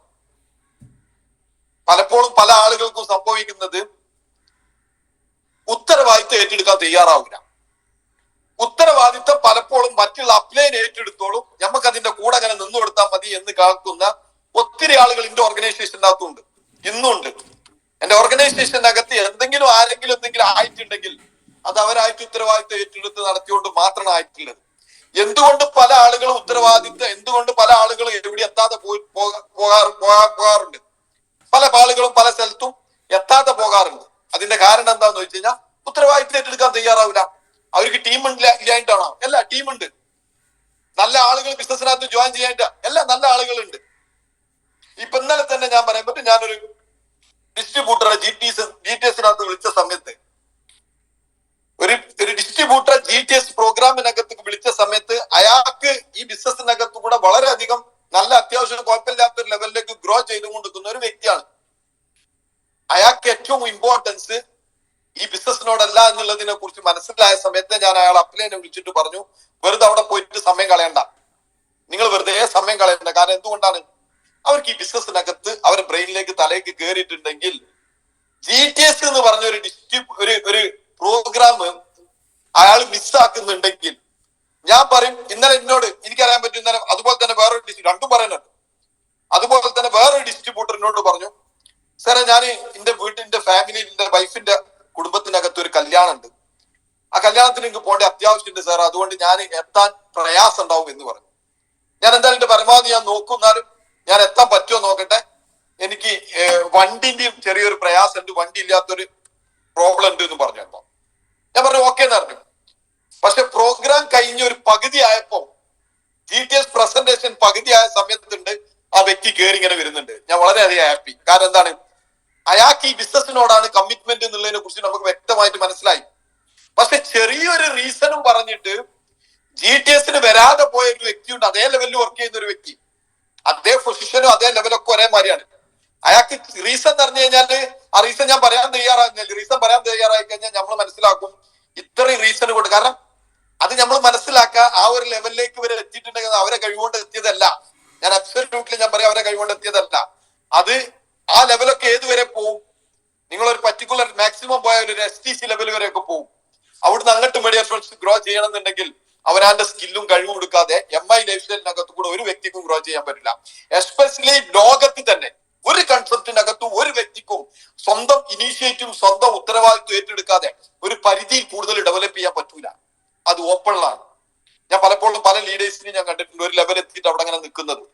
പലപ്പോഴും പല ആളുകൾക്കും സംഭവിക്കുന്നത് ഉത്തരവാദിത്വം ഏറ്റെടുക്കാൻ തയ്യാറാവില്ല. ഉത്തരവാദിത്വം പലപ്പോഴും മറ്റുള്ള അപ്ലൈൻ ഏറ്റെടുത്തോളും, നമുക്ക് അതിന്റെ കൂടെ അങ്ങനെ നിന്നു കൊടുത്താൽ മതി എന്ന് കാക്കുന്ന ഒത്തിരി ആളുകൾ എന്റെ ഓർഗനൈസേഷൻ്റെ അകത്തുണ്ട്, ഇന്നുണ്ട്. എന്റെ ഓർഗനൈസേഷനകത്ത് ആരെങ്കിലും എന്തെങ്കിലും ആയിട്ടുണ്ടെങ്കിൽ അത് അവരായിട്ട് ഉത്തരവാദിത്വം ഏറ്റെടുത്ത് നടത്തിക്കൊണ്ട് മാത്രമാണ് ആയിട്ടുള്ളത്. എന്തുകൊണ്ട് പല ആളുകളും എന്തുകൊണ്ട് പല ആളുകളും എവിടെ എത്താതെ പോകാറുണ്ട്? പല ആളുകളും പല സ്ഥലത്തും എത്താതെ പോകാറുണ്ട്. അതിന്റെ കാരണം എന്താന്ന് വെച്ച് കഴിഞ്ഞാൽ ഉത്തരവാദിത്വം ഏറ്റെടുക്കാൻ തയ്യാറാവില്ല. അവർക്ക് ടീം ഇല്ലായിട്ടാണോ? അല്ല, ടീമുണ്ട്. നല്ല ആളുകൾ ബിസിനസ്സിനകത്ത് ജോയിൻ ചെയ്യാനായിട്ട് എല്ലാ നല്ല ആളുകളുണ്ട്. ഇപ്പൊ ഇന്നലെ തന്നെ ഞാൻ പറയാൻ പറ്റും, ഞാനൊരു ഡിസ്ട്രിബ്യൂട്ടറെ GTSനകത്ത് വിളിച്ച സമയത്ത്, ഒരു ഡിസ്ട്രിബ്യൂട്ടർ GTS പ്രോഗ്രാമിനകത്ത് വിളിച്ച സമയത്ത് അയാൾക്ക് ഈ ബിസിനസ്സിനകത്ത് കൂടെ വളരെയധികം നല്ല അത്യാവശ്യം കുഴപ്പമില്ലാത്ത ഒരു ലെവലിലേക്ക് ഗ്രോ ചെയ്തുകൊണ്ടിരിക്കുന്ന ഒരു വ്യക്തിയാണ്. അയാൾക്ക് ഏറ്റവും ഇമ്പോർട്ടൻസ് ഈ ബിസിനസ്സിനോടല്ല എന്നുള്ളതിനെ കുറിച്ച് മനസ്സിലായ സമയത്ത് ഞാൻ അയാൾ അപ്ലൈനെ വിളിച്ചിട്ട് പറഞ്ഞു, വെറുതെ അവിടെ പോയിട്ട് സമയം കളയണ്ട, നിങ്ങൾ വെറുതെ സമയം കളയണ്ട. കാരണം എന്തുകൊണ്ടാണ്? അവർക്ക് ഈ ബിസിനസ്സിനകത്ത് അവരുടെ ബ്രെയിനിലേക്ക് തലേക്ക് കയറിയിട്ടുണ്ടെങ്കിൽ GTS എന്ന് പറഞ്ഞ ഒരു പ്രോഗ്രാം അയാൾ മിസ്സാക്കുന്നുണ്ടെങ്കിൽ, ഞാൻ പറയും, ഇന്നലെ എനിക്കറിയാൻ പറ്റും, ഇന്നലെ അതുപോലെ തന്നെ രണ്ടും പറയുന്നുണ്ട്. അതുപോലെ തന്നെ വേറൊരു ഡിസ്ട്രിബ്യൂട്ടർ എന്നോട് പറഞ്ഞു, സാറേ ഞാൻ എന്റെ വീട്ടിന്റെ ഫാമിലി, എന്റെ വൈഫിന്റെ കുടുംബത്തിനകത്ത് ഒരു കല്യാണം ഉണ്ട്, ആ കല്യാണത്തിന് എനിക്ക് പോകേണ്ട അത്യാവശ്യമുണ്ട് സാർ, അതുകൊണ്ട് ഞാൻ എത്താൻ പ്രയാസം ഉണ്ടാവും എന്ന് പറഞ്ഞു. ഞാൻ എന്തായാലും എന്റെ പരമാവധി ഞാൻ നോക്കുന്നാലും ഞാൻ എത്താൻ പറ്റുമോ നോക്കട്ടെ, എനിക്ക് വണ്ടിന്റെയും ചെറിയൊരു പ്രയാസം ഉണ്ട്, വണ്ടി ഇല്ലാത്തൊരു പ്രോബ്ലം ഉണ്ട് എന്ന് പറഞ്ഞു. അപ്പൊ ഞാൻ പറഞ്ഞു ഓക്കെ എന്ന് പറഞ്ഞു. പക്ഷെ പ്രോഗ്രാം കഴിഞ്ഞ് ഒരു പകുതി ആയപ്പോ GTS പ്രസന്റേഷൻ പകുതിയായ സമയത്തുണ്ട് ആ വ്യക്തി കയറി ഇങ്ങനെ വരുന്നുണ്ട്. ഞാൻ വളരെയധികം ഹാപ്പി. കാരണം എന്താണ്? അയാൾക്ക് ഈ ബിസിനസ്സിനോടാണ് കമ്മിറ്റ്മെന്റ് എന്നുള്ളതിനെ കുറിച്ച് നമുക്ക് വ്യക്തമായിട്ട് മനസ്സിലായി. പക്ഷെ ചെറിയൊരു റീസണും പറഞ്ഞിട്ട് GTSന് വരാതെ പോയ ഒരു വ്യക്തിയുണ്ട്, അതേ ലെവലിൽ വർക്ക് ചെയ്യുന്ന ഒരു വ്യക്തി, അതേ പൊസിഷനും അതേ ലെവലൊക്കെ ഒരേ മാതിരിയാണ്. അയാൾക്ക് റീസൺ പറഞ്ഞു കഴിഞ്ഞാല് ആ റീസൺ ഞാൻ പറയാൻ തയ്യാറായി കഴിഞ്ഞാൽ നമ്മൾ മനസ്സിലാക്കും ഇത്രയും റീസൺ കൊണ്ട്. കാരണം അത് നമ്മൾ മനസ്സിലാക്കുക, ആ ഒരു ലെവലിലേക്ക് ഇവരെ എത്തിയിട്ടുണ്ടെങ്കിൽ അവരെ കഴിവുകൊണ്ട് എത്തിയതല്ല. ഞാൻ അബ്സല്യൂട്ട്ലി ഞാൻ പറയാം, അവരെ കഴിവുകൊണ്ട് എത്തിയതല്ല. അത് ആ ലെവലൊക്കെ ഏതുവരെ പോവും? നിങ്ങളൊരു പർട്ടിക്കുലർ മാക്സിമം പോയ ഒരു STC ലെവൽ വരെയൊക്കെ പോവും. അവിടുന്ന് അങ്ങോട്ട് മീഡിയ ഫ്രണ്ട്സ് ഗ്രോ ചെയ്യണമെന്നുണ്ടെങ്കിൽ അവനാന്റെ സ്കില്ലും കഴിവും കൊടുക്കാതെ MI ലൈഫ് സ്റ്റൈലിനകത്ത് കൂടെ ഒരു വ്യക്തിക്കും ഗ്രോ ചെയ്യാൻ പറ്റില്ല. എസ്പെഷ്യലി ലോകത്തിൽ തന്നെ ഒരു കൺസെപ്റ്റിനകത്തും ഒരു വ്യക്തിക്കും സ്വന്തം ഇനീഷ്യേറ്റീവും സ്വന്തം ഉത്തരവാദിത്വം ഏറ്റെടുക്കാതെ ഒരു പരിധിയിൽ കൂടുതൽ ഡെവലപ്പ് ചെയ്യാൻ പറ്റൂല. അത് ഓപ്പണിലാണ്. ഞാൻ പലപ്പോഴും പല ലീഡേഴ്സിനെയും ഞാൻ കണ്ടിട്ടുണ്ട് ഒരു ലെവൽ എത്തിയിട്ട് അവിടെ അങ്ങനെ നിൽക്കുന്നത്.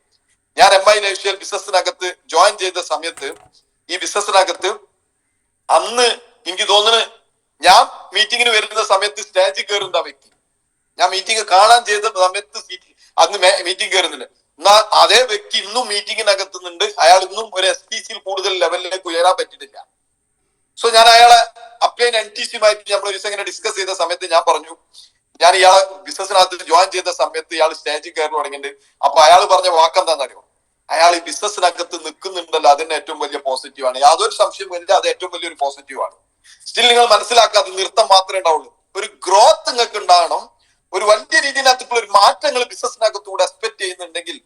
ഞാൻ MI ലൈഫ് സ്റ്റൈൽ ബിസിനസ്സിനകത്ത് ജോയിൻ ചെയ്ത സമയത്ത്, ഈ ബിസിനസ്സിനകത്ത് അന്ന് എനിക്ക് തോന്നുന്നു ഞാൻ മീറ്റിങ്ങിന് വരുന്ന സമയത്ത് സ്റ്റേജിൽ കയറുന്ന വ്യക്തി, ഞാൻ മീറ്റിംഗ് കാണാൻ ചെയ്ത സമയത്ത് അന്ന് മീറ്റിംഗ് കയറുന്നില്ല. എന്നാൽ അതേ വ്യക്തി ഇന്നും മീറ്റിങ്ങിനകത്തുന്നുണ്ട്. അയാൾ ഇന്നും ഒരു STCയിൽ കൂടുതൽ ലെവലിലേക്ക് ഉയരാൻ പറ്റിയിട്ടില്ല. സോ ഞാൻ അയാളെ അപ്ലൈൻ NTCയുമായിട്ട് നമ്മൾ ഒരു ദിവസം ഇങ്ങനെ ഡിസ്കസ് ചെയ്ത സമയത്ത് ഞാൻ പറഞ്ഞു, ഞാൻ ഇയാളെ ബിസിനസ്സിനകത്ത് ജോയിൻ ചെയ്ത സമയത്ത് ഇയാൾ സ്റ്റേജിൽ കയറി തുടങ്ങിയിട്ടുണ്ട്. അപ്പൊ അയാൾ പറഞ്ഞ വാക്കെന്താണെന്നറിയോ? അയാൾ ഈ ബിസിനസ്സിനകത്ത് നിൽക്കുന്നുണ്ടല്ലോ, അതിന് ഏറ്റവും വലിയ പോസിറ്റീവാണ്. യാതൊരു സംശയമില്ല, അത് ഏറ്റവും വലിയൊരു പോസിറ്റീവാണ്. സ്റ്റിൽ നിങ്ങൾ മനസ്സിലാക്കാതെ നൃത്തം മാത്രമേ ഉണ്ടാവുള്ളൂ. ഒരു ഗ്രോത്ത് നിങ്ങൾക്ക് ഉണ്ടാകണം, ഒരു വലിയ രീതിയിനകത്തുള്ള ഒരു മാറ്റങ്ങൾ ബിസിനസ്സിനകത്തൂടെ എക്സ്പെക്ട് ചെയ്യുന്നുണ്ടെങ്കിൽ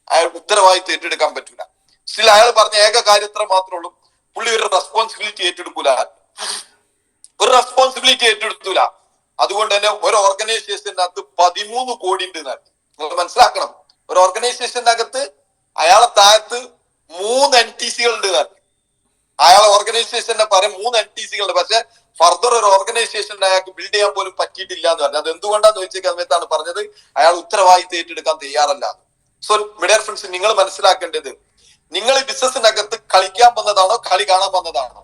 അയാൾ ഉത്തരവാദിത്വം ഏറ്റെടുക്കാൻ പറ്റൂല. സ്റ്റിൽ അയാൾ പറഞ്ഞ ഏക കാര്യത്ര മാത്രമേ ഉള്ളൂ, പുള്ളി ഒരു റെസ്പോൺസിബിലിറ്റി ഏറ്റെടുക്കൂല, ഒരു റെസ്പോൺസിബിലിറ്റി ഏറ്റെടുത്തൂല. അതുകൊണ്ട് തന്നെ ഒരു ഓർഗനൈസേഷനകത്ത് 13 കോടി ഉണ്ട്. നിങ്ങൾ മനസ്സിലാക്കണം, ഒരു ഓർഗനൈസേഷനകത്ത് അയാളെ താഴത്ത് 3 NTCകൾ ഉണ്ട്. അയാളെ ഓർഗനൈസേഷന്റെ പറയാൻ 3 NTCകൾ ഉണ്ട്. പക്ഷെ ഫർദർ ഒരു ഓർഗനൈസേഷൻ അയാൾക്ക് ബിൽഡ് ചെയ്യാൻ പോലും പറ്റിയിട്ടില്ല എന്ന് പറഞ്ഞു. അത് എന്തുകൊണ്ടാന്ന് ചോദിച്ച സമയത്താണ് പറഞ്ഞത്, അയാൾ ഉത്തരവാദിത്വം ഏറ്റെടുക്കാൻ തയ്യാറല്ല. സോ ഡിയർ ഫ്രണ്ട്സ്, നിങ്ങൾ മനസ്സിലാക്കേണ്ടത്, നിങ്ങൾ ഈ ബിസിനസ്സിനകത്ത് കളിക്കാൻ വന്നതാണോ കളി കാണാൻ വന്നതാണോ?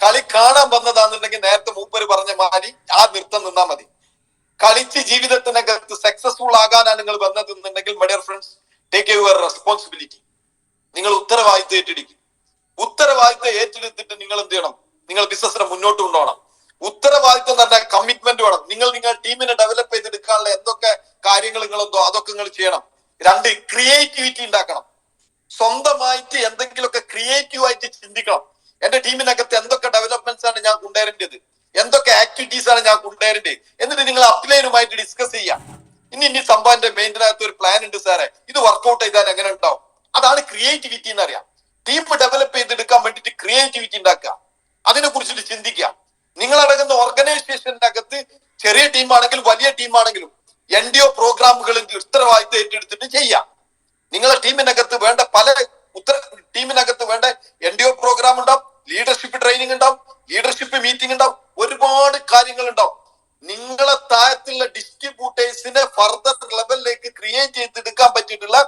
കളി കാണാൻ വന്നതാണെന്നുണ്ടെങ്കിൽ നേരത്തെ മൂപ്പര് പറഞ്ഞ മാതിരി ആ നൃത്തം നിന്നാ മതി. കളിച്ച് ജീവിതത്തിനകത്ത് സക്സസ്ഫുൾ ആകാനാണ് നിങ്ങൾ വന്നതെന്നുണ്ടെങ്കിൽ dear friends, take your responsibility. നിങ്ങൾ ഉത്തരവാദിത്വം ഏറ്റെടുക്കും. ഉത്തരവാദിത്വം ഏറ്റെടുത്തിട്ട് നിങ്ങൾ എന്ത് ചെയ്യണം? നിങ്ങൾ ബിസിനസ്സിനെ മുന്നോട്ട് കൊണ്ടുപോകണം. ഉത്തരവാദിത്വം തന്നെ കമ്മിറ്റ്മെന്റ് വേണം. നിങ്ങൾ ടീമിനെ ഡെവലപ്പ് ചെയ്തെടുക്കാനുള്ള എന്തൊക്കെ കാര്യങ്ങൾ നിങ്ങളെന്തോ അതൊക്കെ നിങ്ങൾ ചെയ്യണം. 2, ക്രിയേറ്റിവിറ്റി ഉണ്ടാക്കണം. സ്വന്തമായിട്ട് എന്തെങ്കിലുമൊക്കെ ക്രിയേറ്റീവായിട്ട് ചിന്തിക്കണം. എന്റെ ടീമിനകത്ത് എന്തൊക്കെ ഡെവലപ്മെന്റ്സ് ആണ് ഞാൻ കൊണ്ടുവരേണ്ടത്, എന്തൊക്കെ ആക്ടിവിറ്റീസ് ആണ് ഞാൻ കൊണ്ടുവരേണ്ടത്, എന്നിട്ട് നിങ്ങൾ അപ്ലൈനുമായിട്ട് ഡിസ്കസ് ചെയ്യാം. ഇനി സംഭവന്റെ മെയിൻ്റനകത്ത് ഒരു പ്ലാൻ ഉണ്ട് സാറേ, ഇത് വർക്ക്ഔട്ട് ചെയ്താൽ എങ്ങനെ ഉണ്ടാവും. അതാണ് ക്രിയേറ്റിവിറ്റി എന്ന് അറിയാം. ടീം ഡെവലപ്പ് ചെയ്തെടുക്കാൻ വേണ്ടിയിട്ട് ക്രിയേറ്റിവിറ്റി ഉണ്ടാക്കുക, അതിനെ കുറിച്ചിട്ട് ചിന്തിക്കുക. നിങ്ങളടങ്ങുന്ന ഓർഗനൈസേഷന്റെ അകത്ത് ചെറിയ ടീമാണെങ്കിലും വലിയ ടീമാണെങ്കിലും NDO പ്രോഗ്രാമുകൾ ഉത്തരവാദിത്തം ഏറ്റെടുത്തിട്ട് ചെയ്യാം. നിങ്ങളെ ടീമിനകത്ത് വേണ്ട ടീമിനകത്ത് വേണ്ട NDO പ്രോഗ്രാം ഉണ്ടാവും, ലീഡർഷിപ്പ് ട്രെയിനിങ് ഉണ്ടാവും, ലീഡർഷിപ്പ് മീറ്റിംഗ് ഉണ്ടാവും, ഒരുപാട് കാര്യങ്ങൾ ഉണ്ടാവും. നിങ്ങളെ താഴത്തുള്ള ഡിസ്ട്രിബ്യൂട്ടേഴ്സിനെ ഫർദർ ലെവലിലേക്ക് ക്രിയേറ്റ് ചെയ്തെടുക്കാൻ പറ്റിയിട്ടുള്ള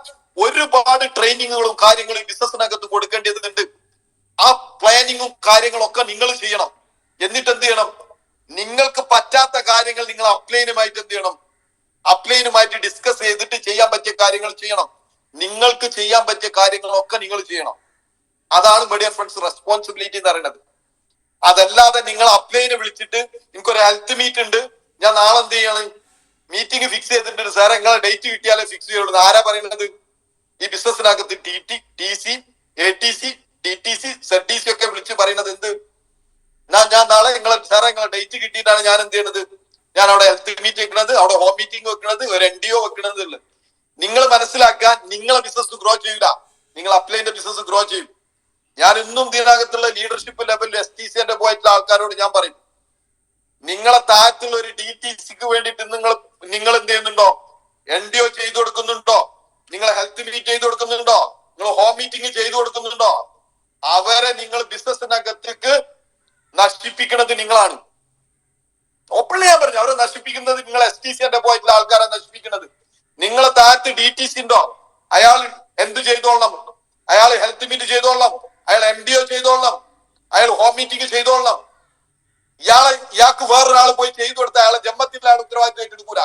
ഒരുപാട് ട്രെയിനിങ്ങുകളും കാര്യങ്ങളും ബിസിനസിനകത്ത് കൊടുക്കേണ്ടതുണ്ട്. ആ പ്ലാനിങ്ങും കാര്യങ്ങളും ഒക്കെ നിങ്ങൾ ചെയ്യണം. എന്നിട്ട് എന്ത് ചെയ്യണം, നിങ്ങൾക്ക് പറ്റാത്ത കാര്യങ്ങൾ നിങ്ങൾ അപ്ലൈനുമായിട്ട് എന്ത് ചെയ്യണം, അപ്ലൈനുമായിട്ട് ഡിസ്കസ് ചെയ്തിട്ട് ചെയ്യാൻ പറ്റിയ കാര്യങ്ങൾ ചെയ്യണം. നിങ്ങൾക്ക് ചെയ്യാൻ പറ്റിയ കാര്യങ്ങളൊക്കെ നിങ്ങൾ ചെയ്യണം. അതാണ് മീഡിയ ഫ്രണ്ട്സ് റെസ്പോൺസിബിലിറ്റി എന്ന് പറയുന്നത്. അതല്ലാതെ നിങ്ങൾ അപ്ലൈനെ വിളിച്ചിട്ട് എനിക്കൊരു ഹെൽത്ത് മീറ്റ് ഉണ്ട്, ഞാൻ നാളെ എന്ത് ചെയ്യണം, മീറ്റിംഗ് ഫിക്സ് ചെയ്തിട്ടുണ്ട് സാറേ, നിങ്ങളെ ഡേറ്റ് കിട്ടിയാലേ ഫിക്സ് ചെയ്യുള്ളൂ. ആരാ പറയുന്നത്? ഈ ബിസിനസ്സിനകത്ത് TC, ATC, DTC, ZTC ഒക്കെ വിളിച്ച് പറയുന്നത് എന്ത്? ഞാൻ നാളെ നിങ്ങളെ ഡേറ്റ് കിട്ടിയിട്ടാണ് ഞാൻ എന്ത് ചെയ്യണത്, ഞാൻ അവിടെ ഹെൽത്ത് മീറ്റ് വെക്കുന്നത്, അവിടെ ഹോം മീറ്റിംഗ് വെക്കുന്നത്, ഒരു NDO വെക്കുന്നത്. നിങ്ങൾ മനസ്സിലാക്കാൻ നിങ്ങളെ ബിസിനസ് ഗ്രോ ചെയ്യില്ല, നിങ്ങൾ അപ്ലൈന്റെ ബിസിനസ് ഗ്രോ ചെയ്യും. ഞാൻ ഇന്നും ഇതിനകത്തുള്ള ലീഡർഷിപ്പ് ലെവലിൽ STCന്റെ പോയിട്ടുള്ള ആൾക്കാരോട് ഞാൻ പറയും, നിങ്ങളെ താഴത്തുള്ള ഒരു DTCക്ക് വേണ്ടിയിട്ട് നിങ്ങൾ എന്ത് ചെയ്യുന്നുണ്ടോ, NDO ചെയ്തു കൊടുക്കുന്നുണ്ടോ, നിങ്ങൾ ഹെൽത്ത് മീറ്റ് ചെയ്തു കൊടുക്കുന്നുണ്ടോ, നിങ്ങൾ ഹോം മീറ്റിംഗ് ചെയ്തു കൊടുക്കുന്നുണ്ടോ, അവരെ നിങ്ങൾ ബിസിനസിനകത്തേക്ക് നശിപ്പിക്കുന്നത് നിങ്ങളാണ്. ഓപ്പൺലി ഞാൻ പറഞ്ഞു, അവരെ നശിപ്പിക്കുന്നത് നിങ്ങൾ STCന്റെ പോയിട്ടുള്ള ആൾക്കാരെ നശിപ്പിക്കുന്നത്. നിങ്ങളെ താഴത്ത് DTC ഉണ്ടോ, അയാൾ എന്ത് ചെയ്തോളണം, അയാൾ ഹെൽത്ത് മീറ്റ് ചെയ്തോളണം, അയാൾ NDO ചെയ്തോളണം, അയാൾ ഹോം മീറ്റിംഗ് ചെയ്തോളണം. ഇയാൾക്ക് വേറൊരാൾ പോയി ചെയ്തു കൊടുത്ത അയാളെ ജന്മത്തിന്റെ ആൾ ഉത്തരവാദിത്വം ഏറ്റെടുക്കൂല.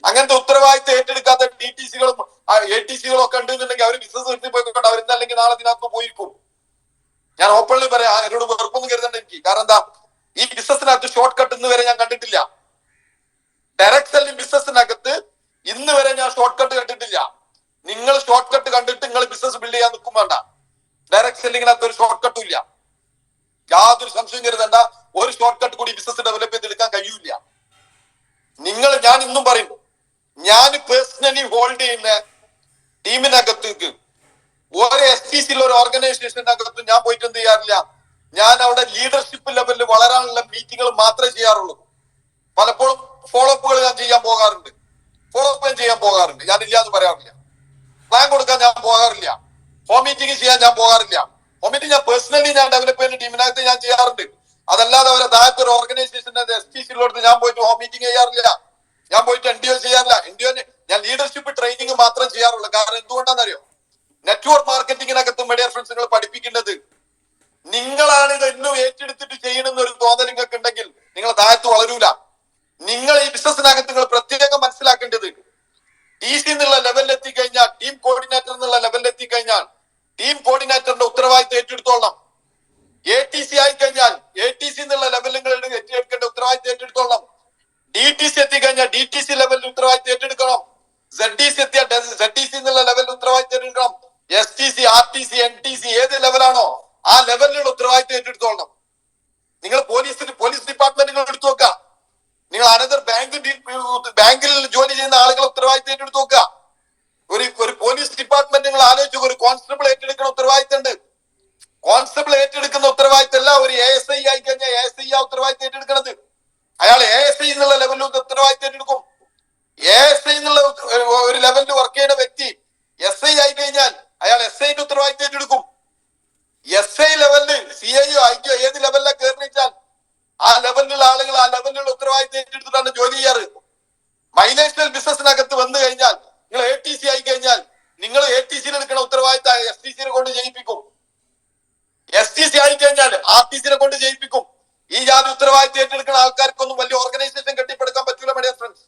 അങ്ങനത്തെ ഉത്തരവാദിത്വം ഏറ്റെടുക്കാത്ത DTCകളും ATCകളും ഒക്കെ ഉണ്ടെന്നുണ്ടെങ്കിൽ അവർ ബിസിനസ് നിർത്തി പോയിക്കൊണ്ട് അവരിന്നല്ലെങ്കിൽ നാളെ ഇതിനകത്ത് പോയിരിക്കും. ഞാൻ ഓപ്പൺലി പറയാം, എന്നോട് വെറുപ്പൊന്നും കരുതണ്ട എനിക്ക്. കാരണം എന്താ, ഈ ബിസിനസിനകത്ത് ഷോർട്ട് കട്ട് ഇന്ന് വരെ ഞാൻ കണ്ടിട്ടില്ല. ഡയറക്ട് സെല്ലിംഗ് ബിസിനസിനകത്ത് ഇന്ന് വരെ ഞാൻ ഷോർട്ട് കട്ട് കണ്ടിട്ടില്ല. നിങ്ങൾ ഷോർട്ട് കട്ട് കണ്ടിട്ട് നിങ്ങൾ ബിസിനസ് ബിൽഡ് ചെയ്യാൻ നിൽക്കും വേണ്ട. ഡയറക്ട് സെല്ലിങ്ങിനകത്ത് ഒരു ഷോർട്ട് കട്ടും ഇല്ല, യാതൊരു സംശയം കരുതണ്ട. ഒരു ഷോർട്ട് കട്ട് കൂടി ബിസിനസ് ഡെവലപ്പ് ചെയ്തെടുക്കാൻ കഴിയില്ല. ഞാൻ ഇന്നും പറയും, ഞാൻ പേഴ്സണലി ഹോൾഡ് ചെയ്യുന്ന ടീമിനകത്തേക്ക് ഒരു STCയിലെ ഒരു ഓർഗനൈസേഷനകത്ത് ഞാൻ പോയിട്ട് എന്ത് ചെയ്യാറില്ല, ഞാൻ അവിടെ ലീഡർഷിപ്പ് ലെവലിൽ വളരാനുള്ള മീറ്റിങ്ങുകൾ മാത്രമേ ചെയ്യാറുള്ളൂ. പലപ്പോഴും ഫോളോ അപ്പുകൾ ഞാൻ ചെയ്യാൻ പോകാറുണ്ട്, ഞാൻ ഇല്ല എന്ന് പറയാറില്ല. പ്ലാൻ കൊടുക്കാൻ ഞാൻ പോകാറില്ല, ഹോം മീറ്റിംഗ് ചെയ്യാൻ ഞാൻ പോകാറില്ല. ഹോം മീറ്റിംഗ് ഞാൻ പേഴ്സണലി ഞാൻ ഡെവലപ്പ് ചെയ്യുന്ന ടീമിനകത്ത് ഞാൻ ചെയ്യാറുണ്ട്. അതല്ലാതെ അവരെ താഴത്തെ ഒരു ഓർഗനൈസേഷന്റെ STCയിലോട്ട് ഞാൻ പോയിട്ട് ഹോം മീറ്റിംഗ് ചെയ്യാറില്ല, ഞാൻ പോയിട്ട് NDO ചെയ്യാറില്ല. NDO ഞാൻ ലീഡർഷിപ്പ് ട്രെയിനിങ് മാത്രം ചെയ്യാറുള്ളൂ. കാരണം എന്തുകൊണ്ടാണെന്നറിയോ, നെറ്റ്വർക്ക് മാർക്കറ്റിങ്ങിനകത്ത് മീഡിയ ഫ്രണ്ട്സ് നിങ്ങൾ പഠിപ്പിക്കേണ്ടത് നിങ്ങളാണ് ഇത് എന്നും ഏറ്റെടുത്തിട്ട് ചെയ്യണമെന്ന് ഒരു തോന്നൽ നിങ്ങൾക്ക് ഉണ്ടെങ്കിൽ നിങ്ങൾ താഴത്ത് വളരൂല. നിങ്ങൾ ഈ ബിസിനസ്സിനകത്ത് നിങ്ങൾ പ്രത്യേകം മനസ്സിലാക്കേണ്ടത്, TC എന്നുള്ള ലെവലിൽ എത്തിക്കഴിഞ്ഞാൽ, ടീം കോർഡിനേറ്റർ എന്നുള്ള ലെവലിൽ എത്തിക്കഴിഞ്ഞാൽ ടീം കോർഡിനേറ്ററിന്റെ ഉത്തരവാദിത്തം ഏറ്റെടുത്തോളണം. ATC ആയി കഴിഞ്ഞാൽ ATC എന്നുള്ള ലെവലിൽ നിങ്ങൾ ഏറ്റെടുക്കേണ്ട ഉത്തരവാദിത്തം ഏറ്റെടുത്തോളണം. DTC എത്തിക്കഴിഞ്ഞാൽ DTC ലെവലിൽ ഉത്തരവാദിത്തം ഏറ്റെടുക്കണം. ZTC എത്തിയാൽ ZTC എന്നുള്ള ലെവലിൽ ഉത്തരവാദിത്തം ഏറ്റെടുക്കണം. STC, RTC, NTC ഏത് ലെവലാണോ ആ ലെവലിലുള്ള ഉത്തരവാദിത്തം ഏറ്റെടുത്തോളണം. നിങ്ങൾ പോലീസ് ഡിപ്പാർട്ട്മെന്റ് നിങ്ങൾ എടുത്തു നോക്കുക, നിങ്ങൾ അനന്തർ ബാങ്കിൽ ജോലി ചെയ്യുന്ന ആളുകൾ ഉത്തരവാദിത്തം ഏറ്റെടുത്ത് നോക്കുക. ഒരു പോലീസ് ഡിപ്പാർട്ട്മെന്റ് നിങ്ങൾ ആലോചിച്ചു, ഒരു കോൺസ്റ്റബിൾ ഏറ്റെടുക്കുന്ന ഉത്തരവാദിത്തം ഉണ്ട്. കോൺസ്റ്റബിൾ ഏറ്റെടുക്കുന്ന ഉത്തരവാദിത്തം അല്ല ഒരു ASI ആയി കഴിഞ്ഞാൽ ASI ആ ഉത്തരവാദിത്തം ഏറ്റെടുക്കുന്നത്. അയാൾ ASI എന്നുള്ള ലെവലിൽ ഉത്തരവാദിത്തം ഏറ്റെടുക്കും. ASI എന്നുള്ള ഒരു ലെവലിൽ വർക്ക് ചെയ്യുന്ന വ്യക്തി SI ആയി കഴിഞ്ഞാൽ അയാൾ SIന്റെ ഉത്തരവാദിത്തം ഏറ്റെടുക്കും. SI ലെവലിൽ CIO IO ഏത് ലെവലിലാണ് കയറിച്ചാൽ ആ ലെവലിലുള്ള ആളുകൾ ആ ലെവലിലുള്ള ഉത്തരവാദിത്തം ഏറ്റെടുത്തിട്ടാണ് ജോലി ചെയ്യാറ്. മൈനേഷണൽ ബിസിനസിനകത്ത് വന്നു കഴിഞ്ഞാൽ നിങ്ങൾ ATC ആയി കഴിഞ്ഞാൽ നിങ്ങൾ ATCയിൽ എടുക്കുന്ന ഉത്തരവാദിത്തം STCനെ കൊണ്ട് ചെയ്യിപ്പിക്കും. STC ആയി കഴിഞ്ഞാൽ RTCനെ കൊണ്ട് ചെയ്യിപ്പിക്കും. ഈ ജാതി ഉത്തരവാദിത്തം ഏറ്റെടുക്കുന്ന ആൾക്കാർക്കൊന്നും വലിയ ഓർഗനൈസേഷൻ കെട്ടിപ്പടുക്കാൻ പറ്റൂല മീഡിയ ഫ്രണ്ട്സ്.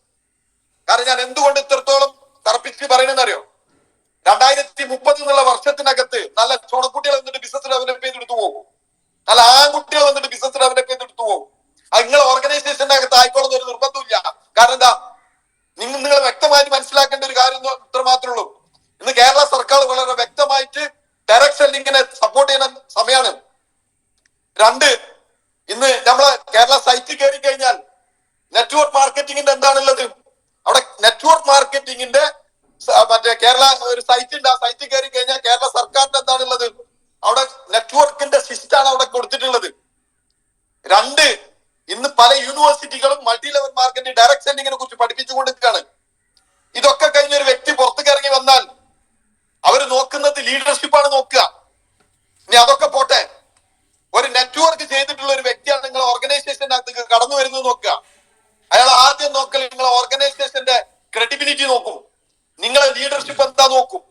കാരണം ഞാൻ എന്തുകൊണ്ട് ഇത്രത്തോളം തറപ്പിച്ച് പറയണെന്നറിയോ, 2030 എന്നുള്ള വർഷത്തിനകത്ത് നല്ല ചോണക്കുട്ടികൾ വന്നിട്ട് ബിസിനസ് ഡെവലപ്പ് ചെയ്തെടുത്തു പോകും, നല്ല ആൺകുട്ടികൾ വന്നിട്ട് ബിസിനസ് ഡെവലപ്പ് ചെയ്തെടുത്തു പോകും. അത് നിങ്ങളെ ഓർഗനൈസേഷന്റെ അകത്ത് ആയിക്കോളുന്ന ഒരു നിർബന്ധമില്ല. കാരണം എന്താ, നിങ്ങൾ വ്യക്തമായിട്ട് മനസ്സിലാക്കേണ്ട ഒരു കാര്യം ഇത്ര മാത്രമേ ഉള്ളൂ. ഇന്ന് കേരള സർക്കാർ വളരെ വ്യക്തമായിട്ട് ഡയറക്ട് സെല്ലിങ്ങിനെ സപ്പോർട്ട് ചെയ്യുന്ന സമയമാണ്. 2, ഇന്ന് നമ്മളെ കേരള സൈറ്റ് എന്താണുള്ളത്? അവിടെ നെറ്റ്വർക്ക് മാർക്കറ്റിംഗിന്റെ മറ്റേ കേരള ഒരു സൈറ്റ് ഉണ്ട്. ആ സൈറ്റിൽ കയറി കഴിഞ്ഞാൽ കേരള സർക്കാരിന്റെ എന്താണുള്ളത്? അവിടെ നെറ്റ്വർക്കിന്റെ സിസ്റ്റാണ് അവിടെ കൊടുത്തിട്ടുള്ളത്. രണ്ട്, ഇന്ന് പല യൂണിവേഴ്സിറ്റികളും മൾട്ടി ലെവൽ മാർക്കറ്റിംഗ് ഡയറക്ട് സെല്ലിങ്ങിനെ കുറിച്ച് പഠിപ്പിച്ചുകൊണ്ടിരിക്കുകയാണ്. ഇതൊക്കെ കഴിഞ്ഞ ഒരു വ്യക്തി പുറത്തേക്ക് ഇറങ്ങി വന്നാൽ അവർ നോക്കുന്നത് ലീഡർഷിപ്പാണ് നോക്കുക. ഇനി അതൊക്കെ പോട്ടെ, ഒരു നെറ്റ്വർക്ക് ചെയ്തിട്ടുള്ള ഒരു വ്യക്തിയാണ് നിങ്ങൾ ഓർഗനൈസേഷനകത്ത് കടന്നു വരുന്നത് നോക്കുക. അയാൾ ആദ്യം നോക്കൽ നിങ്ങളെ ഓർഗനൈസേഷന്റെ ക്രെഡിബിലിറ്റി നോക്കും, നിങ്ങളെ ലീഡർഷിപ്പ് എന്താ നോക്കും.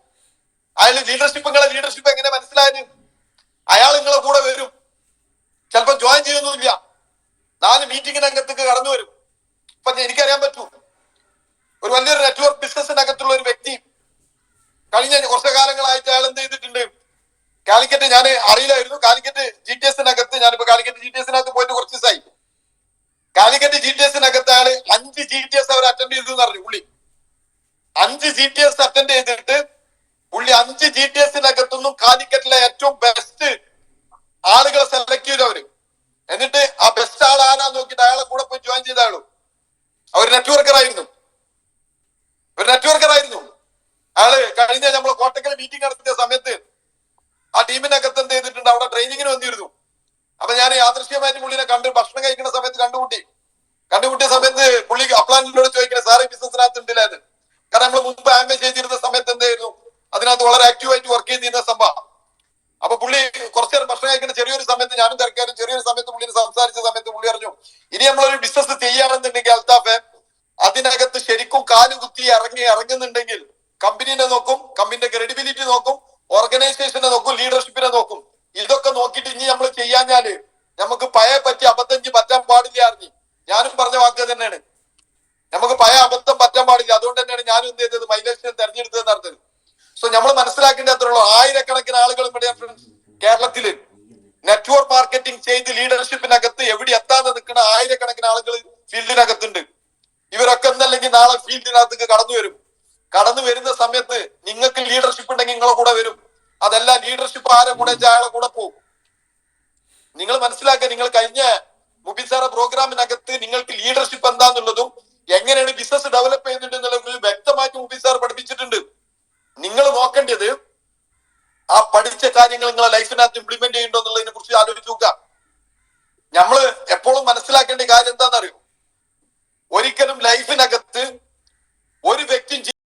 നിങ്ങളെ ലീഡർഷിപ്പ് എങ്ങനെ മനസ്സിലായത്? അയാൾ നിങ്ങളെ കൂടെ വരും, ചിലപ്പോൾ ജോയിൻ ചെയ്യുന്നില്ല, 4 മീറ്റിംഗിനകത്തേക്ക് കടന്നു വരും. ഇപ്പൊ എനിക്കറിയാൻ പറ്റൂ, ഒരു വലിയൊരു നെറ്റ്വർക്ക് ബിസിനസിനകത്തുള്ള ഒരു വ്യക്തി കഴിഞ്ഞ കുറച്ചു കാലങ്ങളായിട്ട് അയാൾ എന്ത് ചെയ്തിട്ടുണ്ട്? കാലിക്കറ്റ്, ഞാൻ അറിയില്ലായിരുന്നു, കാലിക്കറ്റ് GTS-നകത്ത്, ഞാനിപ്പോ കാലിക്കറ്റ് GTS-നകത്ത് പോയിട്ട് കുറച്ച് ദിവസമായി. കാലിക്കറ്റ് GTS-നകത്ത് അയാൾ 5 GTS അവർ അറ്റൻഡ് ചെയ്തു എന്ന് പറഞ്ഞു. പുള്ളി 5 GTS അറ്റൻഡ് ചെയ്തിട്ട് പുള്ളി 5 GTS-നകത്തൊന്നും കാലിക്കറ്റിലെ ഏറ്റവും ബെസ്റ്റ് ആളുകളെ സെലക്ട് ചെയ്തു അവര്. എന്നിട്ട് ആ ബെസ്റ്റ് ആൾ ആരാന്ന് നോക്കിയിട്ട് അയാളെ കൂടെ പോയി ജോയിൻ ചെയ്ത ആളും ഒരു നെറ്റ്വർക്കർ ആയിരുന്നു. അയാള് കഴിഞ്ഞ നമ്മളെ കോട്ടക്കൽ മീറ്റിംഗ് നടത്തിയ സമയത്ത് ആ ടീമിനകത്ത് എന്ത് ചെയ്തിട്ടുണ്ട്? അവിടെ ട്രെയിനിങ്ങിന് വന്നിരുന്നു. അപ്പൊ ഞാൻ യാദൃശ്യമായിട്ട് പുള്ളിനെ ഭക്ഷണം കഴിക്കുന്ന സമയത്ത് കണ്ടുമുട്ടിയ സമയത്ത് പുള്ളി അപ്ലാനിനോട് ചോദിക്കണേ, സാറ് ബിസിനസ്സിനകത്ത് ഉണ്ടില്ലായിരുന്നു. കാരണം നമ്മൾ മുമ്പ് ആംബേ ചെയ്തിരുന്ന സമയത്ത് എന്തായിരുന്നു, അതിനകത്ത് വളരെ ആക്റ്റീവായിട്ട് വർക്ക് ചെയ്തിരുന്ന സംഭവം. അപ്പൊ പുള്ളി കുറച്ചു നേരം ഭക്ഷണം കഴിക്കുന്ന ചെറിയൊരു സമയത്ത് ഞാനും തിരക്കാരും ചെറിയൊരു സമയത്ത് പുള്ളിനെ സംസാരിച്ച സമയത്ത് പുള്ളി പറഞ്ഞു, ഇനി നമ്മളൊരു ബിസിനസ് ചെയ്യുകയാണെന്നുണ്ടെങ്കിൽ അൽത്താഫെ, അതിനകത്ത് ശരിക്കും കാലുകുത്തി ഇറങ്ങുന്നുണ്ടെങ്കിൽ കമ്പനീനെ നോക്കും, കമ്പനിയുടെ ക്രെഡിബിലിറ്റി നോക്കും, ഓർഗനൈസേഷനെ നോക്കും, ലീഡർഷിപ്പിനെ നോക്കും. ഇതൊക്കെ നോക്കിയിട്ട് ഇനി നമ്മൾ ചെയ്യാഞ്ഞാല് നമുക്ക് പറ്റി അബദ്ധം പറ്റാൻ പാടില്ല. ഞാനും പറഞ്ഞ വാക്ക് തന്നെയാണ്, നമുക്ക് അബദ്ധം പറ്റാൻ പാടില്ല. അതുകൊണ്ട് തന്നെയാണ് ഞാനും എന്ത് ചെയ്തത്, മൈലേഷൻ തെരഞ്ഞെടുത്തത് നടത്തുന്നത്. സോ നമ്മൾ മനസ്സിലാക്കേണ്ട അത്രയുള്ളൂ. ആയിരക്കണക്കിന് ആളുകൾ ഇവിടെ കേരളത്തില് നെറ്റ്വർക്ക് മാർക്കറ്റിംഗ് ചെയ്ത് ലീഡർഷിപ്പിനകത്ത് എവിടെ എത്താതെ നിൽക്കുന്ന ആയിരക്കണക്കിന് ആളുകൾ ഫീൽഡിനകത്തുണ്ട്. ഇവരൊക്കെ എന്നല്ലെങ്കിൽ നാളെ ഫീൽഡിനകത്തേക്ക് കടന്നു വരുന്ന സമയത്ത് നിങ്ങൾക്ക് ലീഡർഷിപ്പ് ഉണ്ടെങ്കിൽ നിങ്ങളെ കൂടെ വരും. അതല്ല ലീഡർഷിപ്പ് ആരെ കൂടെ അയാളെ കൂടെ പോകും. നിങ്ങൾ മനസ്സിലാക്കുക, നിങ്ങൾ കഴിഞ്ഞ മുബീൻ സാറ പ്രോഗ്രാമിനകത്ത് നിങ്ങൾക്ക് ലീഡർഷിപ്പ് എന്താന്നുള്ളതും എങ്ങനെയാണ് ബിസിനസ് ഡെവലപ്പ് ചെയ്യുന്നുണ്ട് എന്നുള്ളത് വ്യക്തമായിട്ട് മുബീൻ സാർ പഠിപ്പിച്ചിട്ടുണ്ട്. നിങ്ങൾ നോക്കേണ്ടത് ആ പഠിച്ച കാര്യങ്ങൾ നിങ്ങളെ ലൈഫിനകത്ത് ഇംപ്ലിമെന്റ് ചെയ്യുന്നുണ്ടോ എന്നുള്ളതിനെ കുറിച്ച് ആലോചിച്ച് നോക്കുക. നമ്മൾ എപ്പോഴും മനസ്സിലാക്കേണ്ട കാര്യം